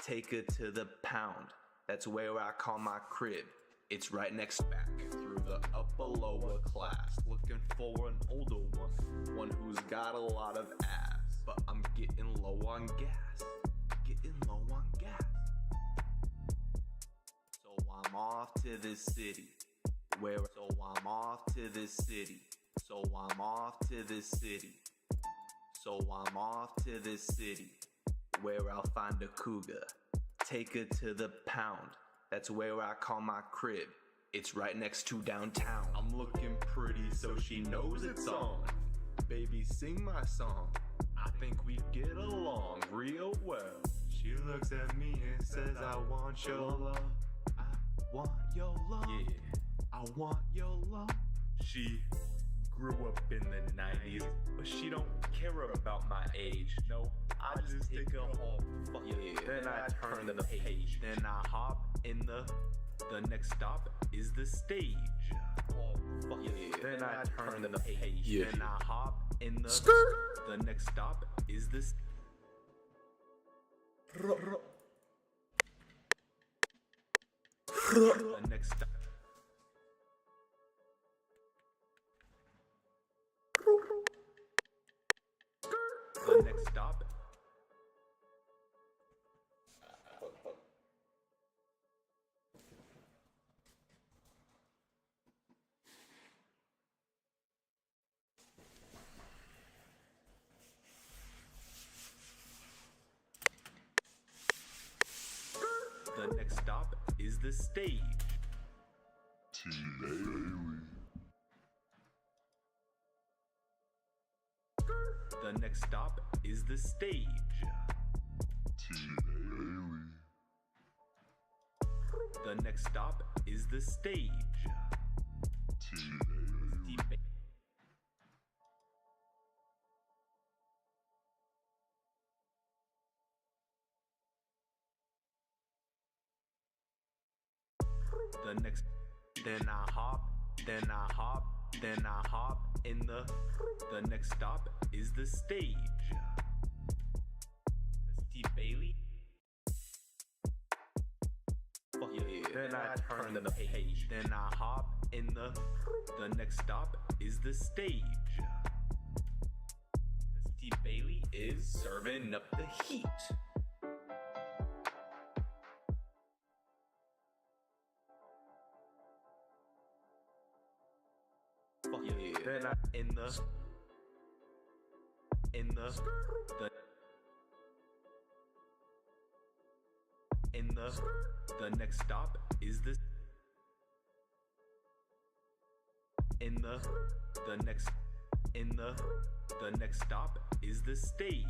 take her to the pound, that's where I call my crib. It's right next back through the upper lower class, looking for an older woman, one who's got a lot of ass. But I'm getting low on gas, getting low on gas. So I'm off to the city, so I'm off to the city, so I'm off to the city, so I'm off to the city, where I'll find a cougar, take her to the pound, that's where I call my crib. It's right next to downtown. I'm looking pretty so she knows it's on. Baby, sing my song, I think we get along real well. She looks at me and says, I want your love, I want your love, yeah, I want your love. She grew up in the 90s, but she don't care about my age. No, I just take her home, fuck yeah, then I turn the page. Then I hop in the next stop is the stage. Oh, fuck yeah, then I turn the page. Yeah. Then I hop in the next stop is this. The next stop. The next stop The next stop is the stage. The next stop is the stage. The next stop is the stage. The next, then I hop in the next stop is the stage. T. Bailey. Yeah. Then I turn the page. Then I hop in the next stop is the stage. T. Bailey is serving up the heat. Yeah. Then I the next stop is the the next stop is the stage.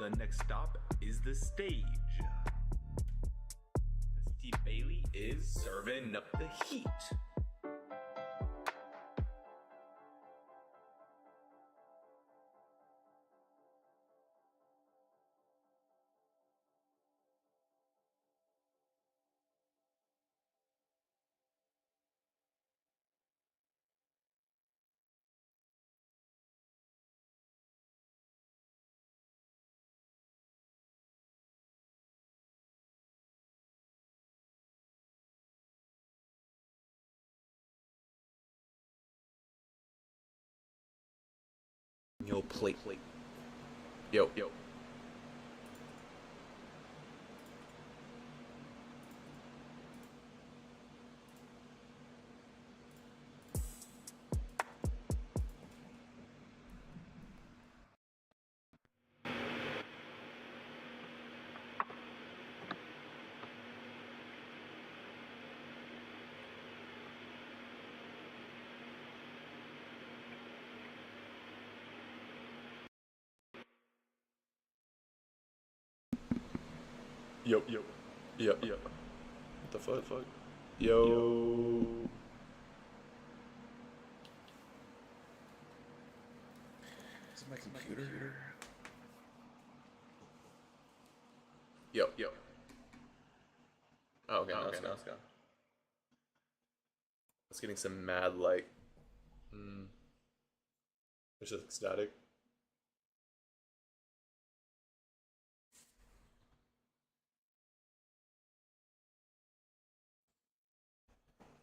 The next stop is the stage. T. Bailey is serving up the heat. Yo, plate. Yo. What the fuck? Yo. Is it my computer? Yo. Oh, okay, now it's gone. It's getting some mad, like, it's just static.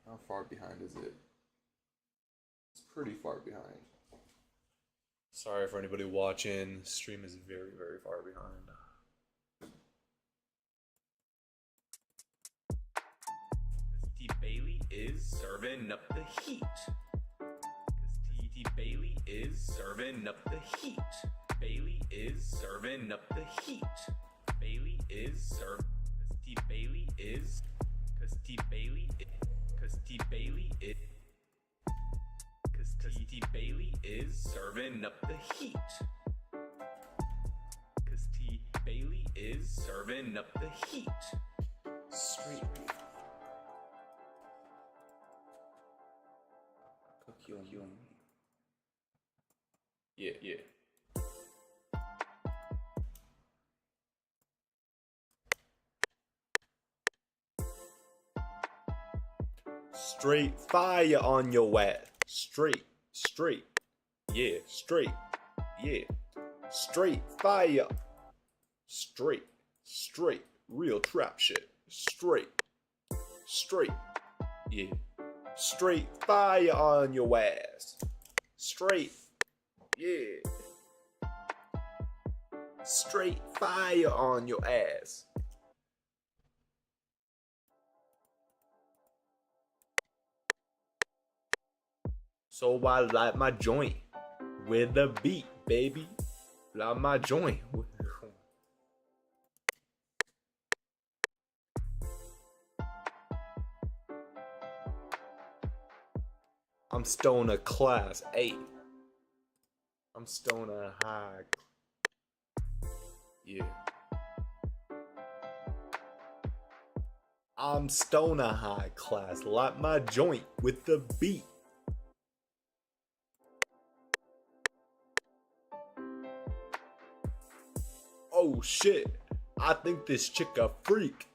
How far behind is it? It's pretty far behind. Sorry for anybody watching. Stream is very, very far behind. T. Bailey is serving up the heat. T. Bailey is serving up the heat. Bailey is serving up the heat. Bailey is serving. T. Bailey is. Cause T. Bailey is. Cause T. Bailey is. Cause T. Bailey is serving up the heat. Cause T. Bailey is serving up the heat. Straight. Yeah. Straight fire on your ass. Straight. Yeah, straight. Yeah. Straight fire. Straight. Real trap shit. Straight. Yeah. Straight fire on your ass. Straight. Yeah. Straight fire on your ass. So I light my joint with a beat, baby. Light my joint. I'm stoner class 8. I'm stoner high. Yeah. I'm stoner high class. Light my joint with the beat. Oh shit, I think this chick a freak.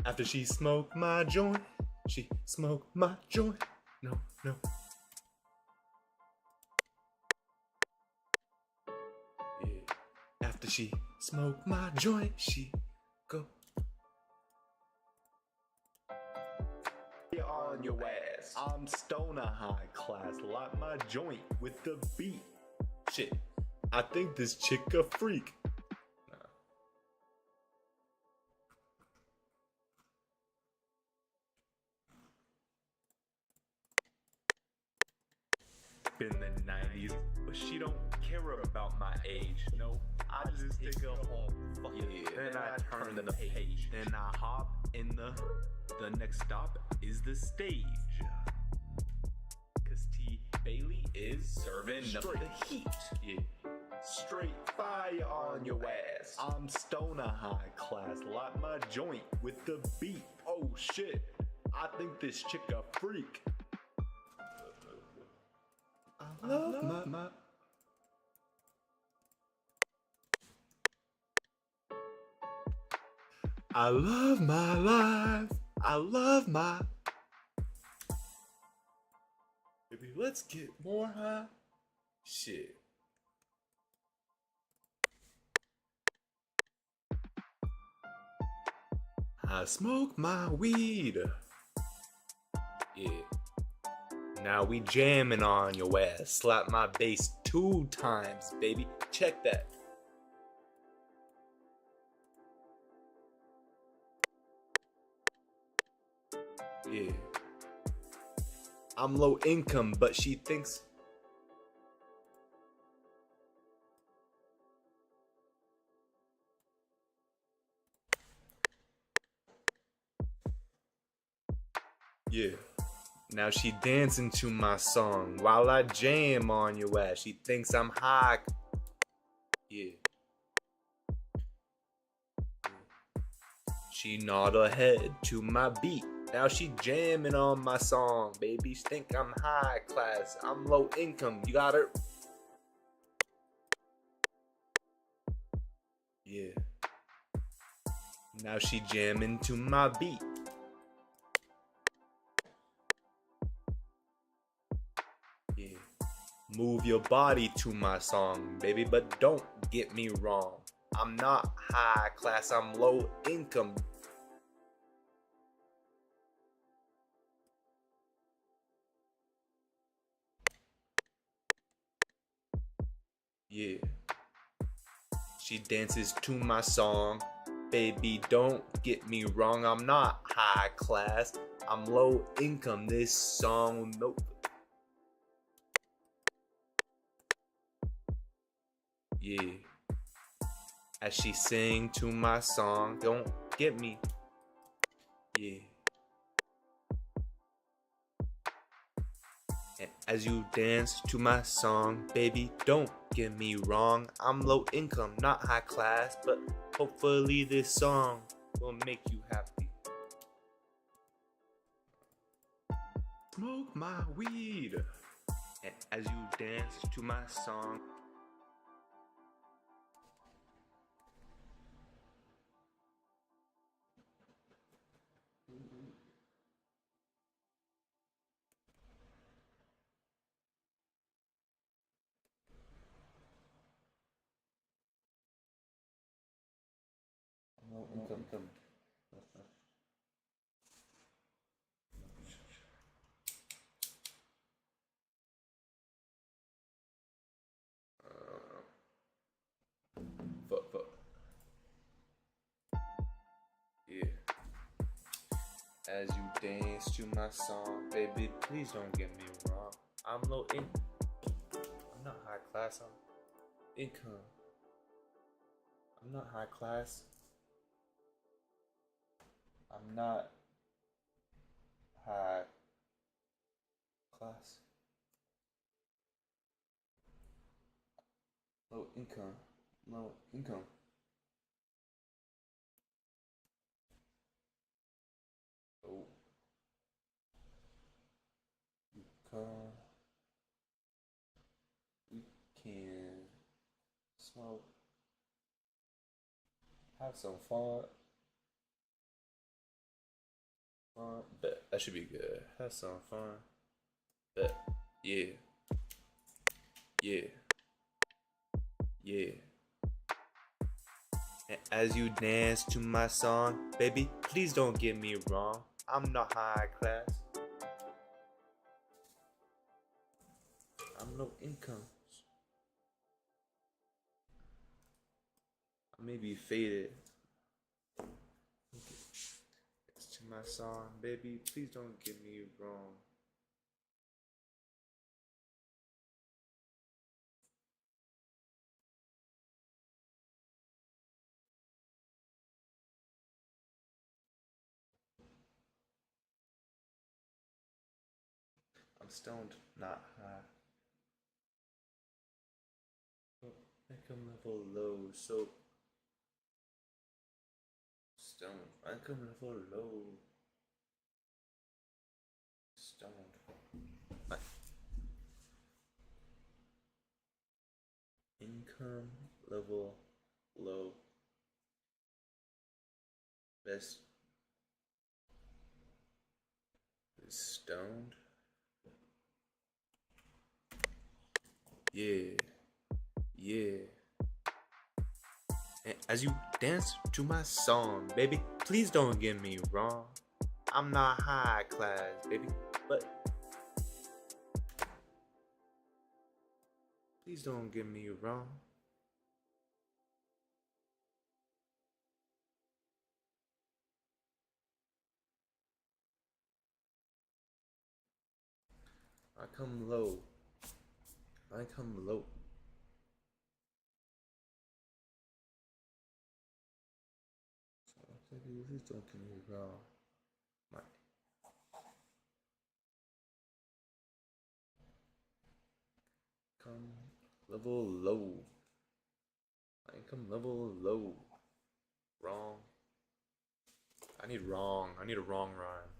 After she smoked my joint, she smoked my joint. No, no. Yeah. After she smoked my joint, she go on your ass. I'm stoner high class, light my joint with the beat. Shit, I think this chick a freak. In the 90s, but she don't care about my age. No, I just take her home. Fuck yeah. Then I turn the page. Then I hop in the next stop is the stage. Cause T. Bailey is serving up the heat. Yeah. Straight fire on your ass. I'm stoner high class, light my joint with the beat. Oh shit, I think this chick a freak. I love my I love my life. I love my. Baby, let's get more high. Shit. I smoke my weed. Yeah. Now we jamming on your ass. Slap my bass 2 times, baby. Check that. Yeah. I'm low income, but she thinks. Yeah. Now she dancing to my song while I jam on your ass. She thinks I'm high. Yeah. She nod her head to my beat. Now she jamming on my song. Baby, she think I'm high class. I'm low income. You got her. Yeah. Now she jamming to my beat. Yeah. Move your body to my song, baby, but don't get me wrong. I'm not high class, I'm low income. Yeah. She dances to my song. Baby, don't get me wrong. I'm not high class. I'm low income. This song, nope. Yeah. As she sing to my song, don't get me. Yeah. And as you dance to my song, baby, don't get me wrong. I'm low income, not high class, but hopefully this song will make you happy. Smoke my weed. And as you dance to my song, income. Fuck. Yeah. As you dance to my song, baby, please don't get me wrong. I'm low income. I'm not high class. I'm income. I'm not high class. I'm not high class. Low income. Low income. Low income. We can smoke. Have some fun. Fun. Bet. That should be good. Have some fun. Bet. Yeah. Yeah. Yeah. And as you dance to my song, baby, please don't get me wrong. I'm not high class. I'm low income. I may be faded. It's to my song, baby, please don't get me wrong. I'm stoned, not high. Income level low, so stoned. Income level low. Stoned. My income level low. Best is stoned. Yeah. Yeah. And as you dance to my song, baby, please don't get me wrong. I'm not high class, baby, but please don't get me wrong. I come low. I come low. So, please don't get me wrong. My income level low. My income level low. Wrong. I need wrong. I need a wrong rhyme.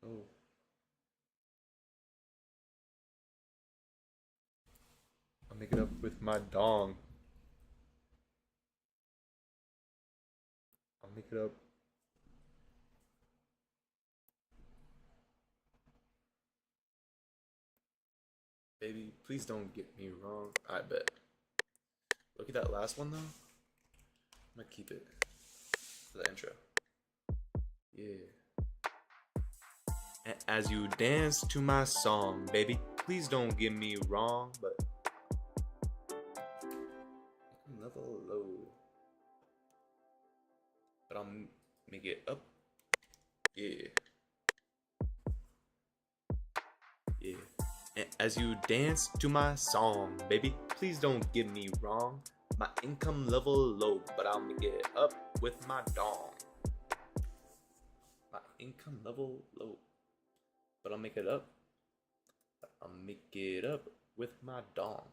Oh. I'll make it up with my dong. I'll make it up. Baby, please don't get me wrong. I bet. Look at that last one though. I'm gonna keep it for the intro. Yeah. And as you dance to my song, baby, please don't get me wrong, but I'm level low. But I'll make it up. Yeah. Yeah. And as you dance to my song, baby, please don't get me wrong. My income level low, but I'll make it up with my dong. My income level low, but I'll make it up. I'll make it up with my dong.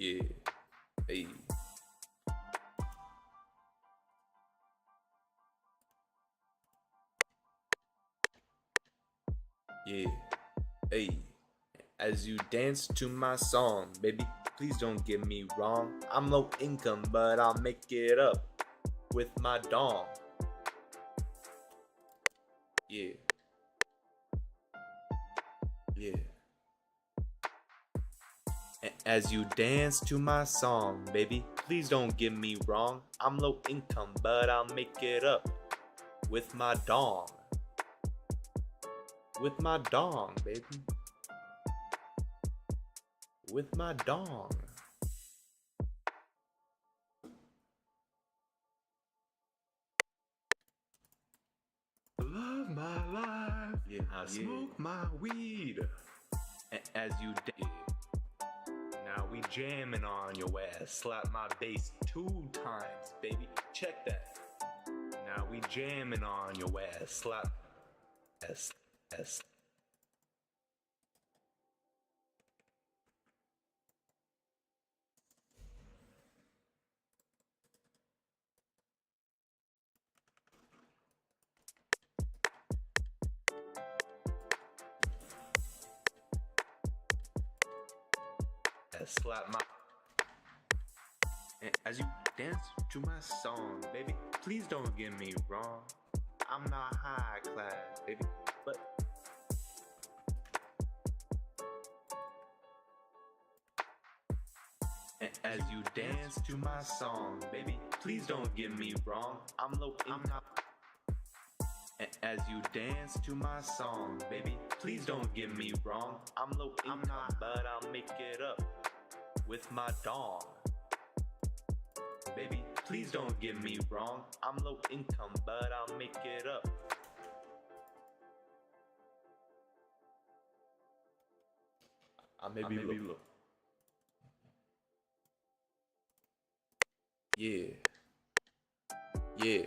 Yeah. Hey. Yeah, hey. As you dance to my song, baby, please don't get me wrong. I'm low income, but I'll make it up with my dong. Yeah. Yeah. As you dance to my song, baby, please don't get me wrong. I'm low income, but I'll make it up with my dong. With my dong, baby. With my dong. Love my life. Yeah, I smoke my weed. As you now we jamming on your ass. Slap my bass 2 times, baby. Check that. Now we jamming on your ass. Slap S. Slap my. And as you dance to my song, baby, please don't get me wrong. I'm not high class, baby, but and as you dance to my song, baby, please don't get me wrong. I'm low, I'm not. And as you dance to my song, baby, please don't get me wrong. I'm low, I'm not, but I'll make it up with my dong. Baby, please don't get me wrong. I'm low income, but I'll make it up. I may be low. Yeah. Yeah.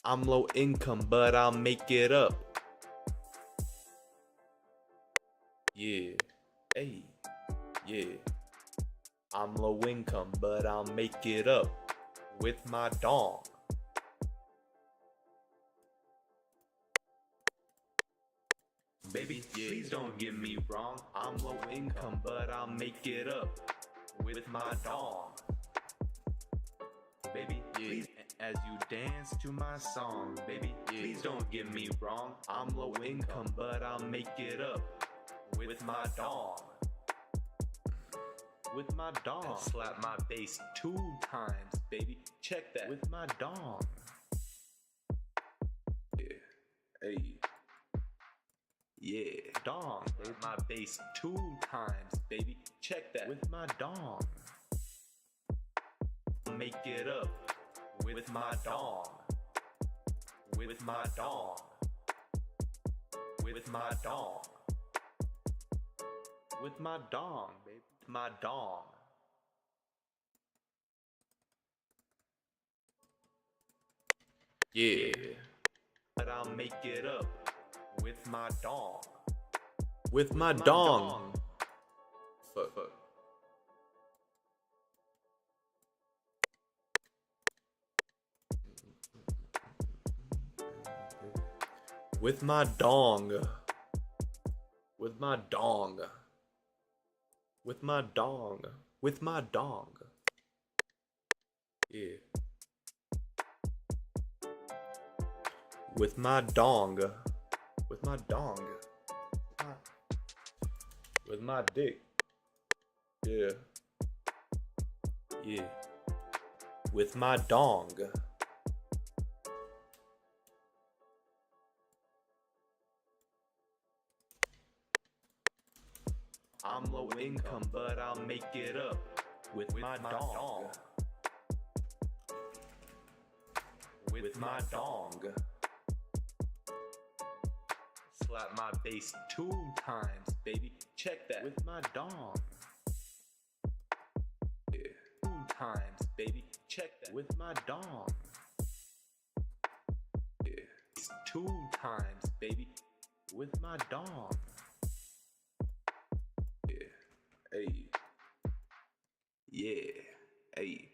I'm low income, but I'll make it up. Yeah. Hey. Yeah. I'm low income, but I'll make it up with my dong. Baby, please don't get me wrong. I'm low income, but I'll make it up with my dong. Baby, please, as you dance to my song, baby, please don't get me wrong. I'm low income, but I'll make it up with my dong. With my dong. Slap my bass 2 times, baby. Check that. With my dong. Yeah. Hey. Yeah. Dong. With my bass 2 times, baby. Check that. With my dong. Make it up. With my dong. With my dong. With my dong. With my dong, baby. My dong. Yeah. But I'll make it up with my dong. With my dong. Fuck. With my dong. With my dong. With my dong. With my dong. Yeah. With my dong. With my dong. With my dick. Yeah. Yeah. With my dong. I'm low income, but I'll make it up with my dong. With my dong. Slap my bass 2 times, baby. Check that. With my dong. Yeah. 2 times, baby. Check that. With my dong. Yeah. 2 times, baby. With my dong. Hey. Yeah. Hey.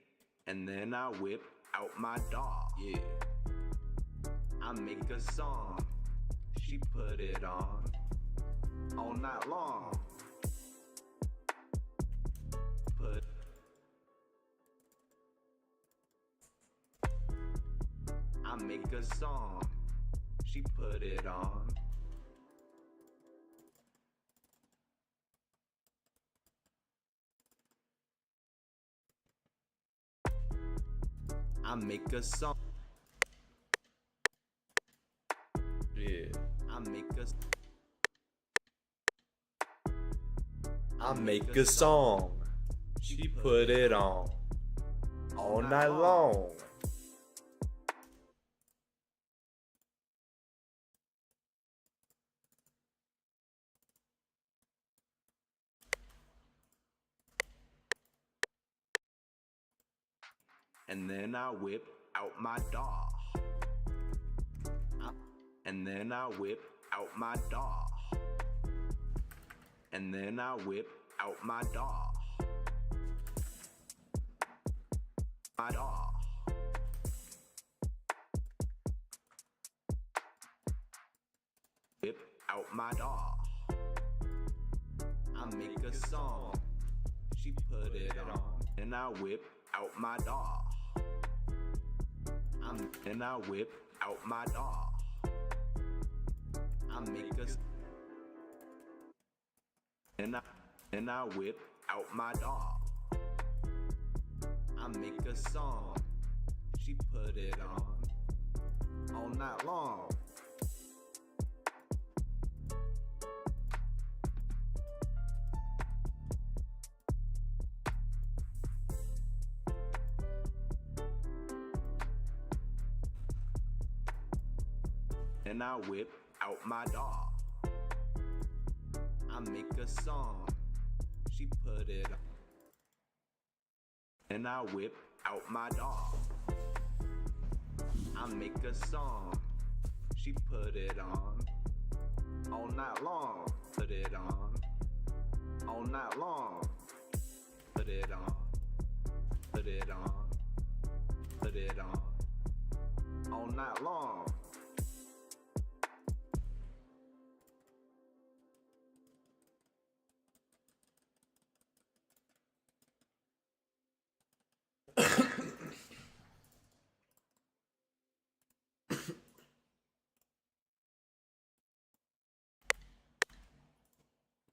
And then I whip out my dog. Yeah. I make a song. She She put it on all night long. I make a song. She put it on. I make a song. Yeah. I make a song. She put it on all night long. And then I whip out my dog. And then I whip out my dog. And then I whip out my dog. My dog. Whip out my dog. I make a song. She put it on. And I whip out my dog. And I whip out my dog. I make a and I whip out my dog. I make a song. She put it on all night long. And I whip out my dog. I make a song. She put it on. And I whip out my dog. I make a song. She put it on all night long. Put it on all night long. Put it on. Put it on. Put it on all night long.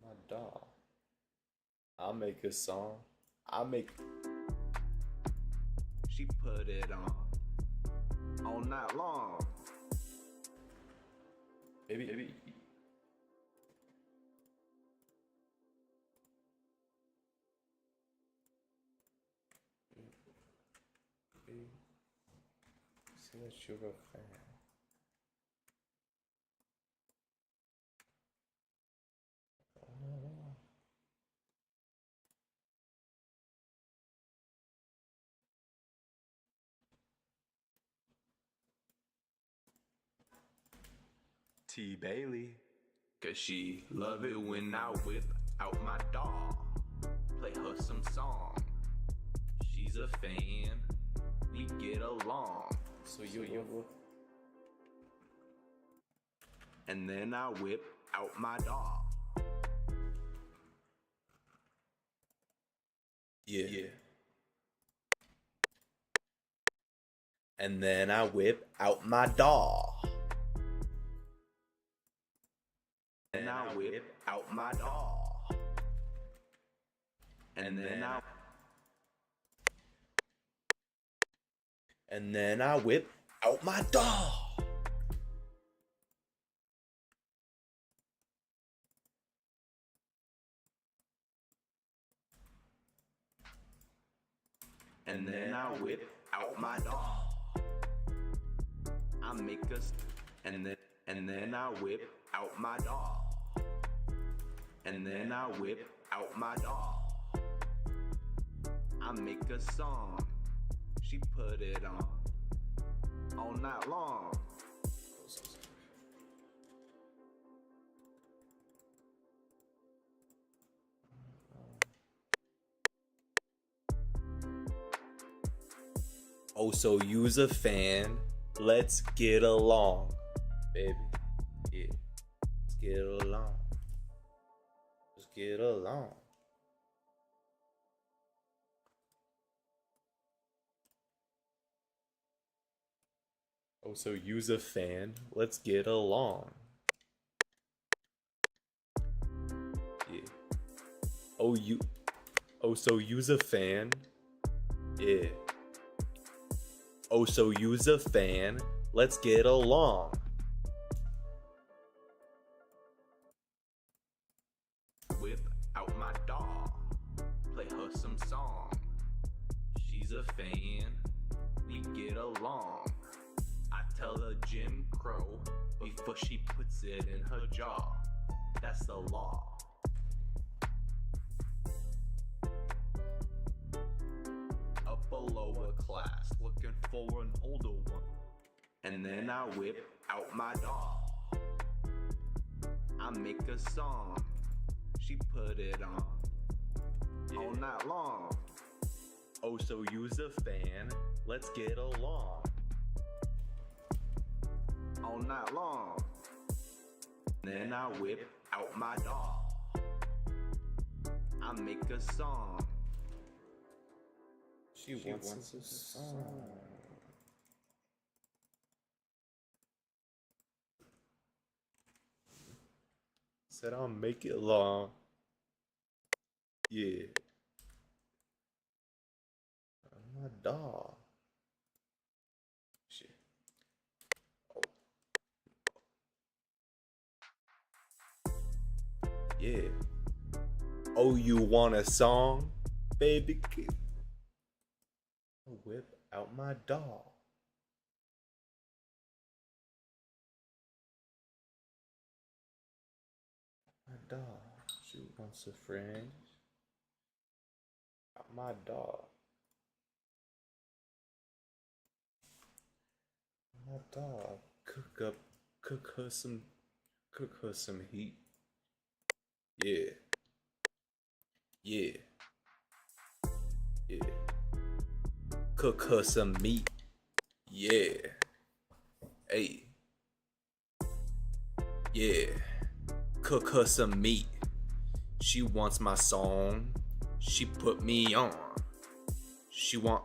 My dog. I'll make a song. She put it on all night long. Maybe. See that sugar fan. T. Bailey, 'cause she love it when I whip out my dog. Play her some song. She's a fan. We get along. So you And then I whip out my dog. Yeah. And then I whip out my dog. And I whip out my dog. And then I whip out my dog. And then I whip out my dog. I make us and then I whip out my dog. And then I whip out my dog. I make a song. She put it on all night long. Oh, so you's a fan. Let's get along, baby. Yeah. get along. Let's get along. Oh, so use a fan. Let's get along. Yeah. Oh, you. Oh, so use a fan. Yeah. Oh, so use a fan. Let's get along. Whip out my doll, play her some song. She's a fan, we get along. I tell her Jim Crow before she puts it in her jaw. That's the law. Upper lower class, looking for an older one. And then I whip out my doll. I make a song, she put it on all night long. Oh, so use a fan. Let's get along. All night long. Then I whip out my doll. I make a song. She wants a song. Said I'll make it long. Yeah. My dog. Shit. Oh. Yeah. Oh, you want a song? Baby, keep. Whip out my dog. My dog. She wants a friend. My dog. My dog. Cook her some heat. Yeah. Yeah. Yeah. Cook her some meat. Yeah. Hey. Yeah. Cook her some meat. She wants my song. She put me on. She want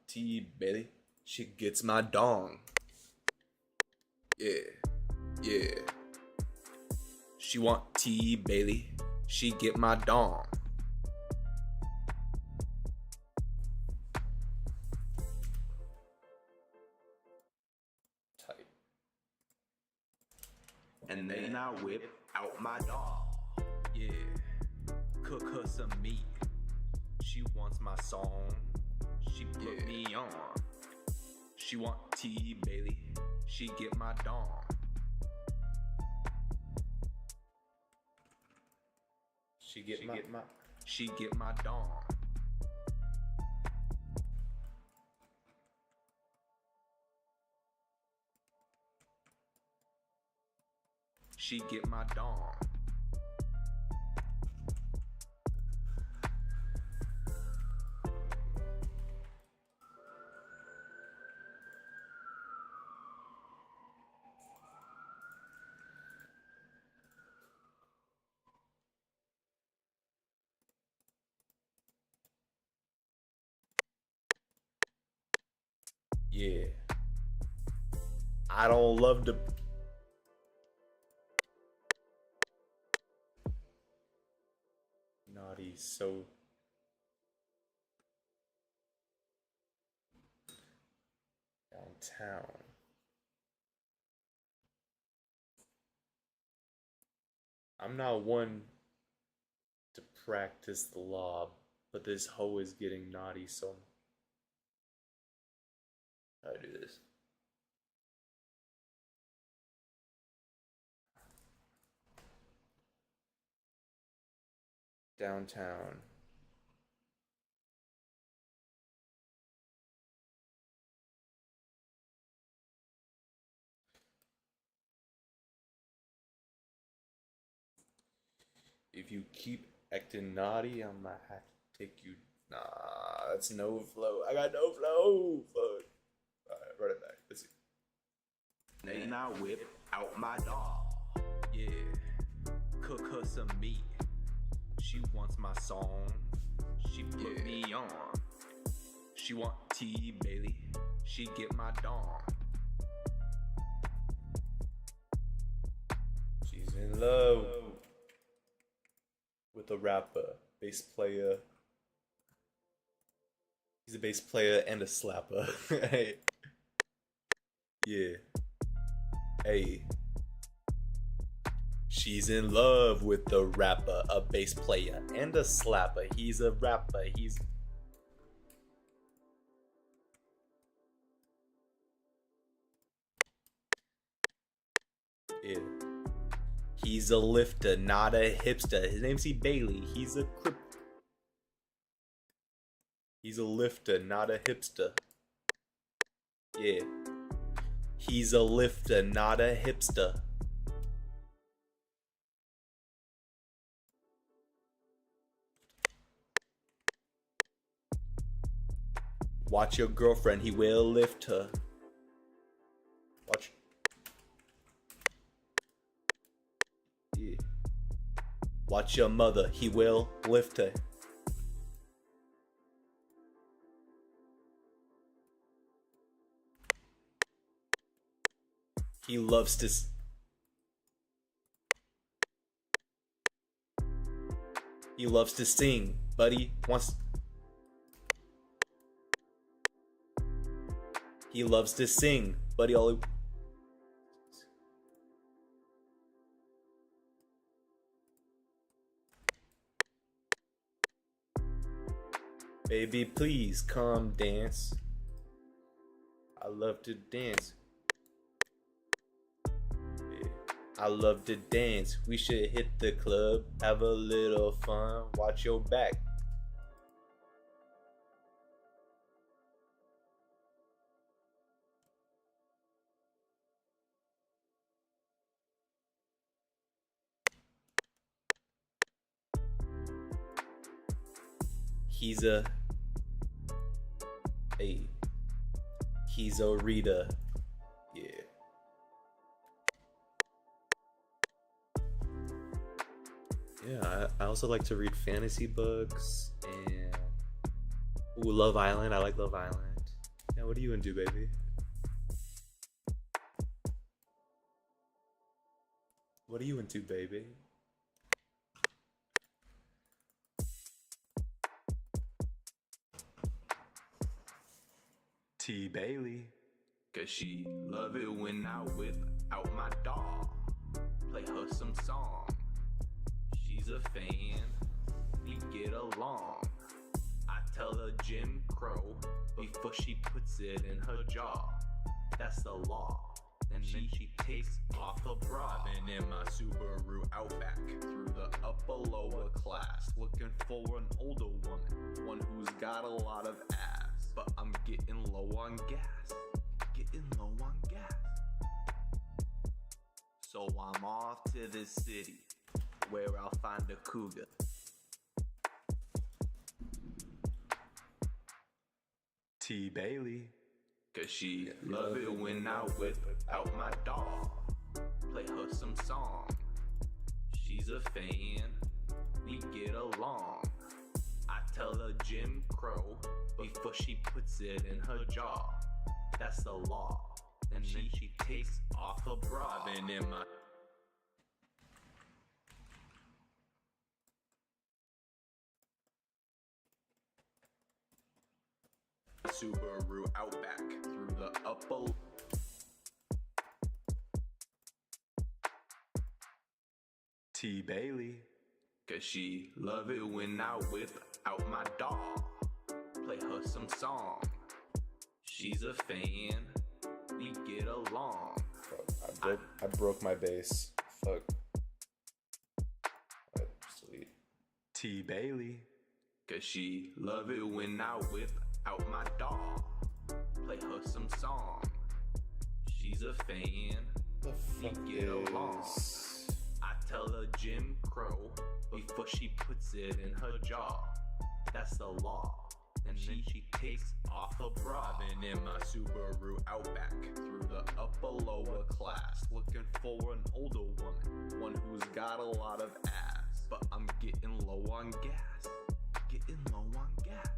tea, Betty. She gets my dong. Yeah. Yeah. She want tea, Bailey. She get my dong. Tight. And then I whip out my doll. Yeah. Cook her some meat. She wants my song. She put me on. She want tea, Bailey. She get my dong. She get my dong. She get my dong. Yeah. I don't love to. Naughty, so. Downtown. I'm not one to practice the law, but this hoe is getting naughty, so. How do I do this? Downtown. If you keep acting naughty, I'm gonna have to take you. Nah, that's no flow. I got no flow. Fuck. Alright, run it back. Let's see. And I whip out my dog. Yeah, cook her some meat. She wants my song. She put me on. She want T Bailey. She get my dong. She's in love with a rapper, bass player. He's a bass player and a slapper. Hey. Yeah. Hey. She's in love with the rapper, a bass player and a slapper. He's a rapper. Yeah. He's a lifter, not a hipster. His name's C. Bailey. He's a lifter, not a hipster. Yeah. He's a lifter, not a hipster. Watch your girlfriend, he will lift her. Watch. Yeah. Watch your mother, he will lift her. He loves to. He loves to sing, but he wants. He loves to sing, but he only. Baby, please come dance. I love to dance. Yeah. I love to dance. We should hit the club, have a little fun, watch your back. He's a reader. Yeah. Yeah, I also like to read fantasy books and Love Island. I like Love Island. Yeah, what are you into, baby? What are you into, baby? T Bailey, cause she love it when I whip out my dog. Play her some song. She's a fan, we get along. I tell her Jim Crow before she puts it in her jaw. That's the law. And then she takes off her bra. Driving in my Subaru Outback Through the upper lower class, looking for an older woman, one who's got a lot of ass. But I'm getting low on gas. Getting low on gas. So I'm off to the city where I'll find a cougar. T Bailey, cause she love it when I whip out my dog. Play her some song. She's a fan, we get along. I tell her Jim Crow before she puts it in her jaw. That's the law. And then she takes off her bra. driving in my Subaru Outback through the upper. T Bailey, cause she love it when I whip out my dog. Play her some song. She's a fan, we get along. Fuck, I broke my bass. Fuck. Alright, sweet. T Bailey, cause she love it when I whip out my dog. Play her some song. She's a fan, The we fuck get along. I tell her Jim Crow before she puts it in her jaw. That's the law. and then she takes off her bra. Driving in my Subaru Outback through the upper lower class, looking for an older woman, one who's got a lot of ass. But I'm getting low on gas, getting low on gas.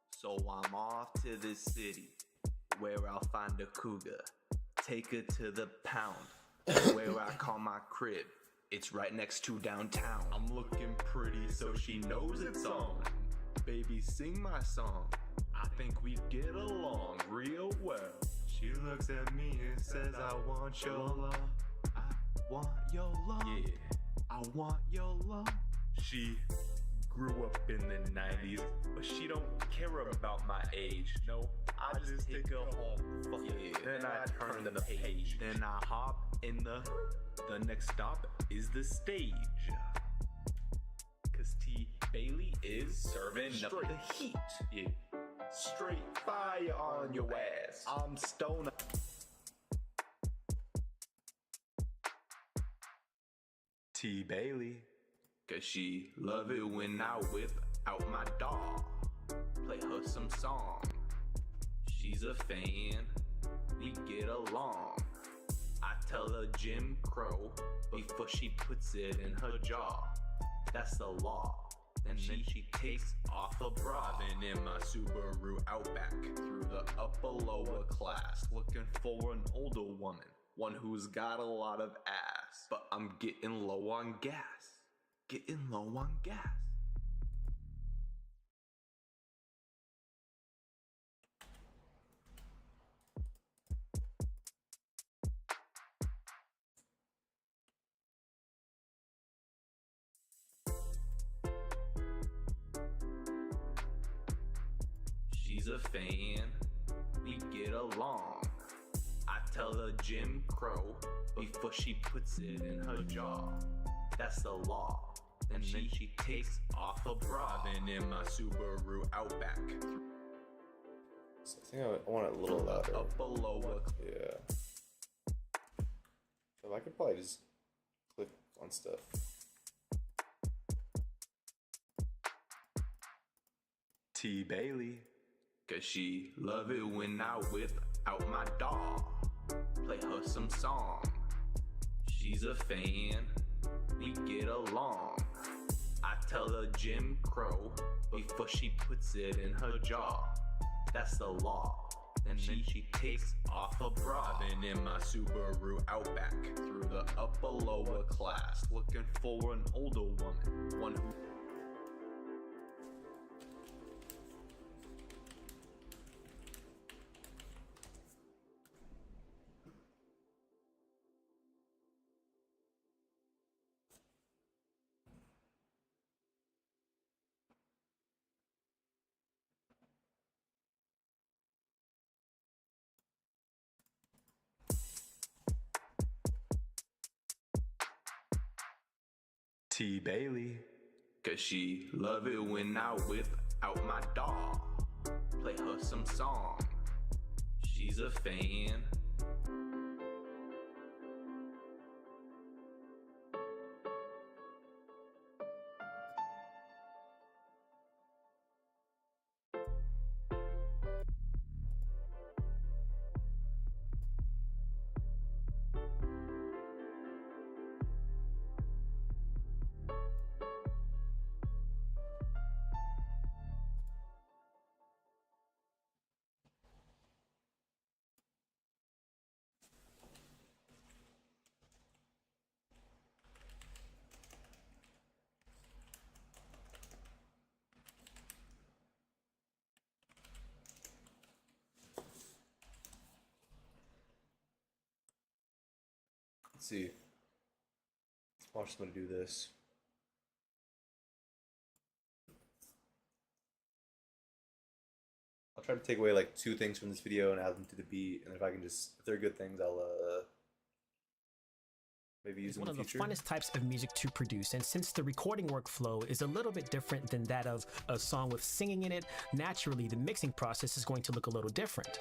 So I'm off to the city, where I'll find a cougar, take her to the pound, where I call my crib. It's right next to downtown. I'm looking pretty, so she knows it's on. Baby, sing my song. I think we get along real well. She looks at me and says, I want your love. I want your love. Yeah, I want your love. She grew up in the 90s, but she don't care about my age. No, I just take her home. Fuck yeah. Then I turn the page. Then I hop in the next stop is the stage. Cause T. Bailey is serving up the heat. Yeah. Straight fire on your ass. I'm stoner. T. Bailey. Cause she love it when I whip out my dog, play her some song. She's a fan, we get along. I tell her Jim Crow before she puts it in her jaw. That's the law. And then she takes off her bra. Driving in my Subaru Outback through the upper lower class, looking for an older woman, one who's got a lot of ass. But I'm getting low on gas, getting low on gas. She's a fan, we get along. I tell her Jim Crow before she puts it in her jaw. That's the law. And then she takes off her bra. Driving in my Subaru Outback. So I think I want it a little louder. Upper lower. Yeah. So I could probably just click on stuff. T. Bailey. Cause she love it when I whip out my dog, play her some song. She's a fan, we get along. I tell her Jim Crow before she puts it in her jaw. That's the law. And then she takes off her bra. Driving in my Subaru Outback through the upper lower class, looking for an older woman, one who T. Bailey. Cause she love it when I whip out my dog, play her some song. She's a fan. Let's see. Let's watch somebody do this. I'll try to take away like 2 things from this video and add them to the beat, and if I can just, if they're good things, I'll maybe use them in the future. One of the funnest types of music to produce, and since the recording workflow is a little bit different than that of a song with singing in it, naturally the mixing process is going to look a little different.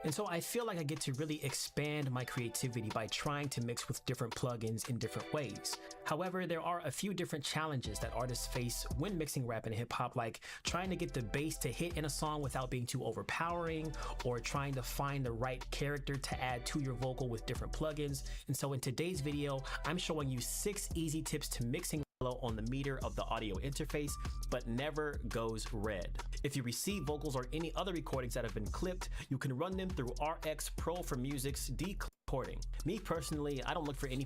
And so I feel like I get to really expand my creativity by trying to mix with different plugins in different ways. However, there are a few different challenges that artists face when mixing rap and hip hop, like trying to get the bass to hit in a song without being too overpowering, or trying to find the right character to add to your vocal with different plugins. And so in today's video, I'm showing you 6 easy tips to mixing on the meter of the audio interface, but never goes red. If you receive vocals or any other recordings that have been clipped, you can run them through RX Pro for Music's declipping. Me personally, I don't look for any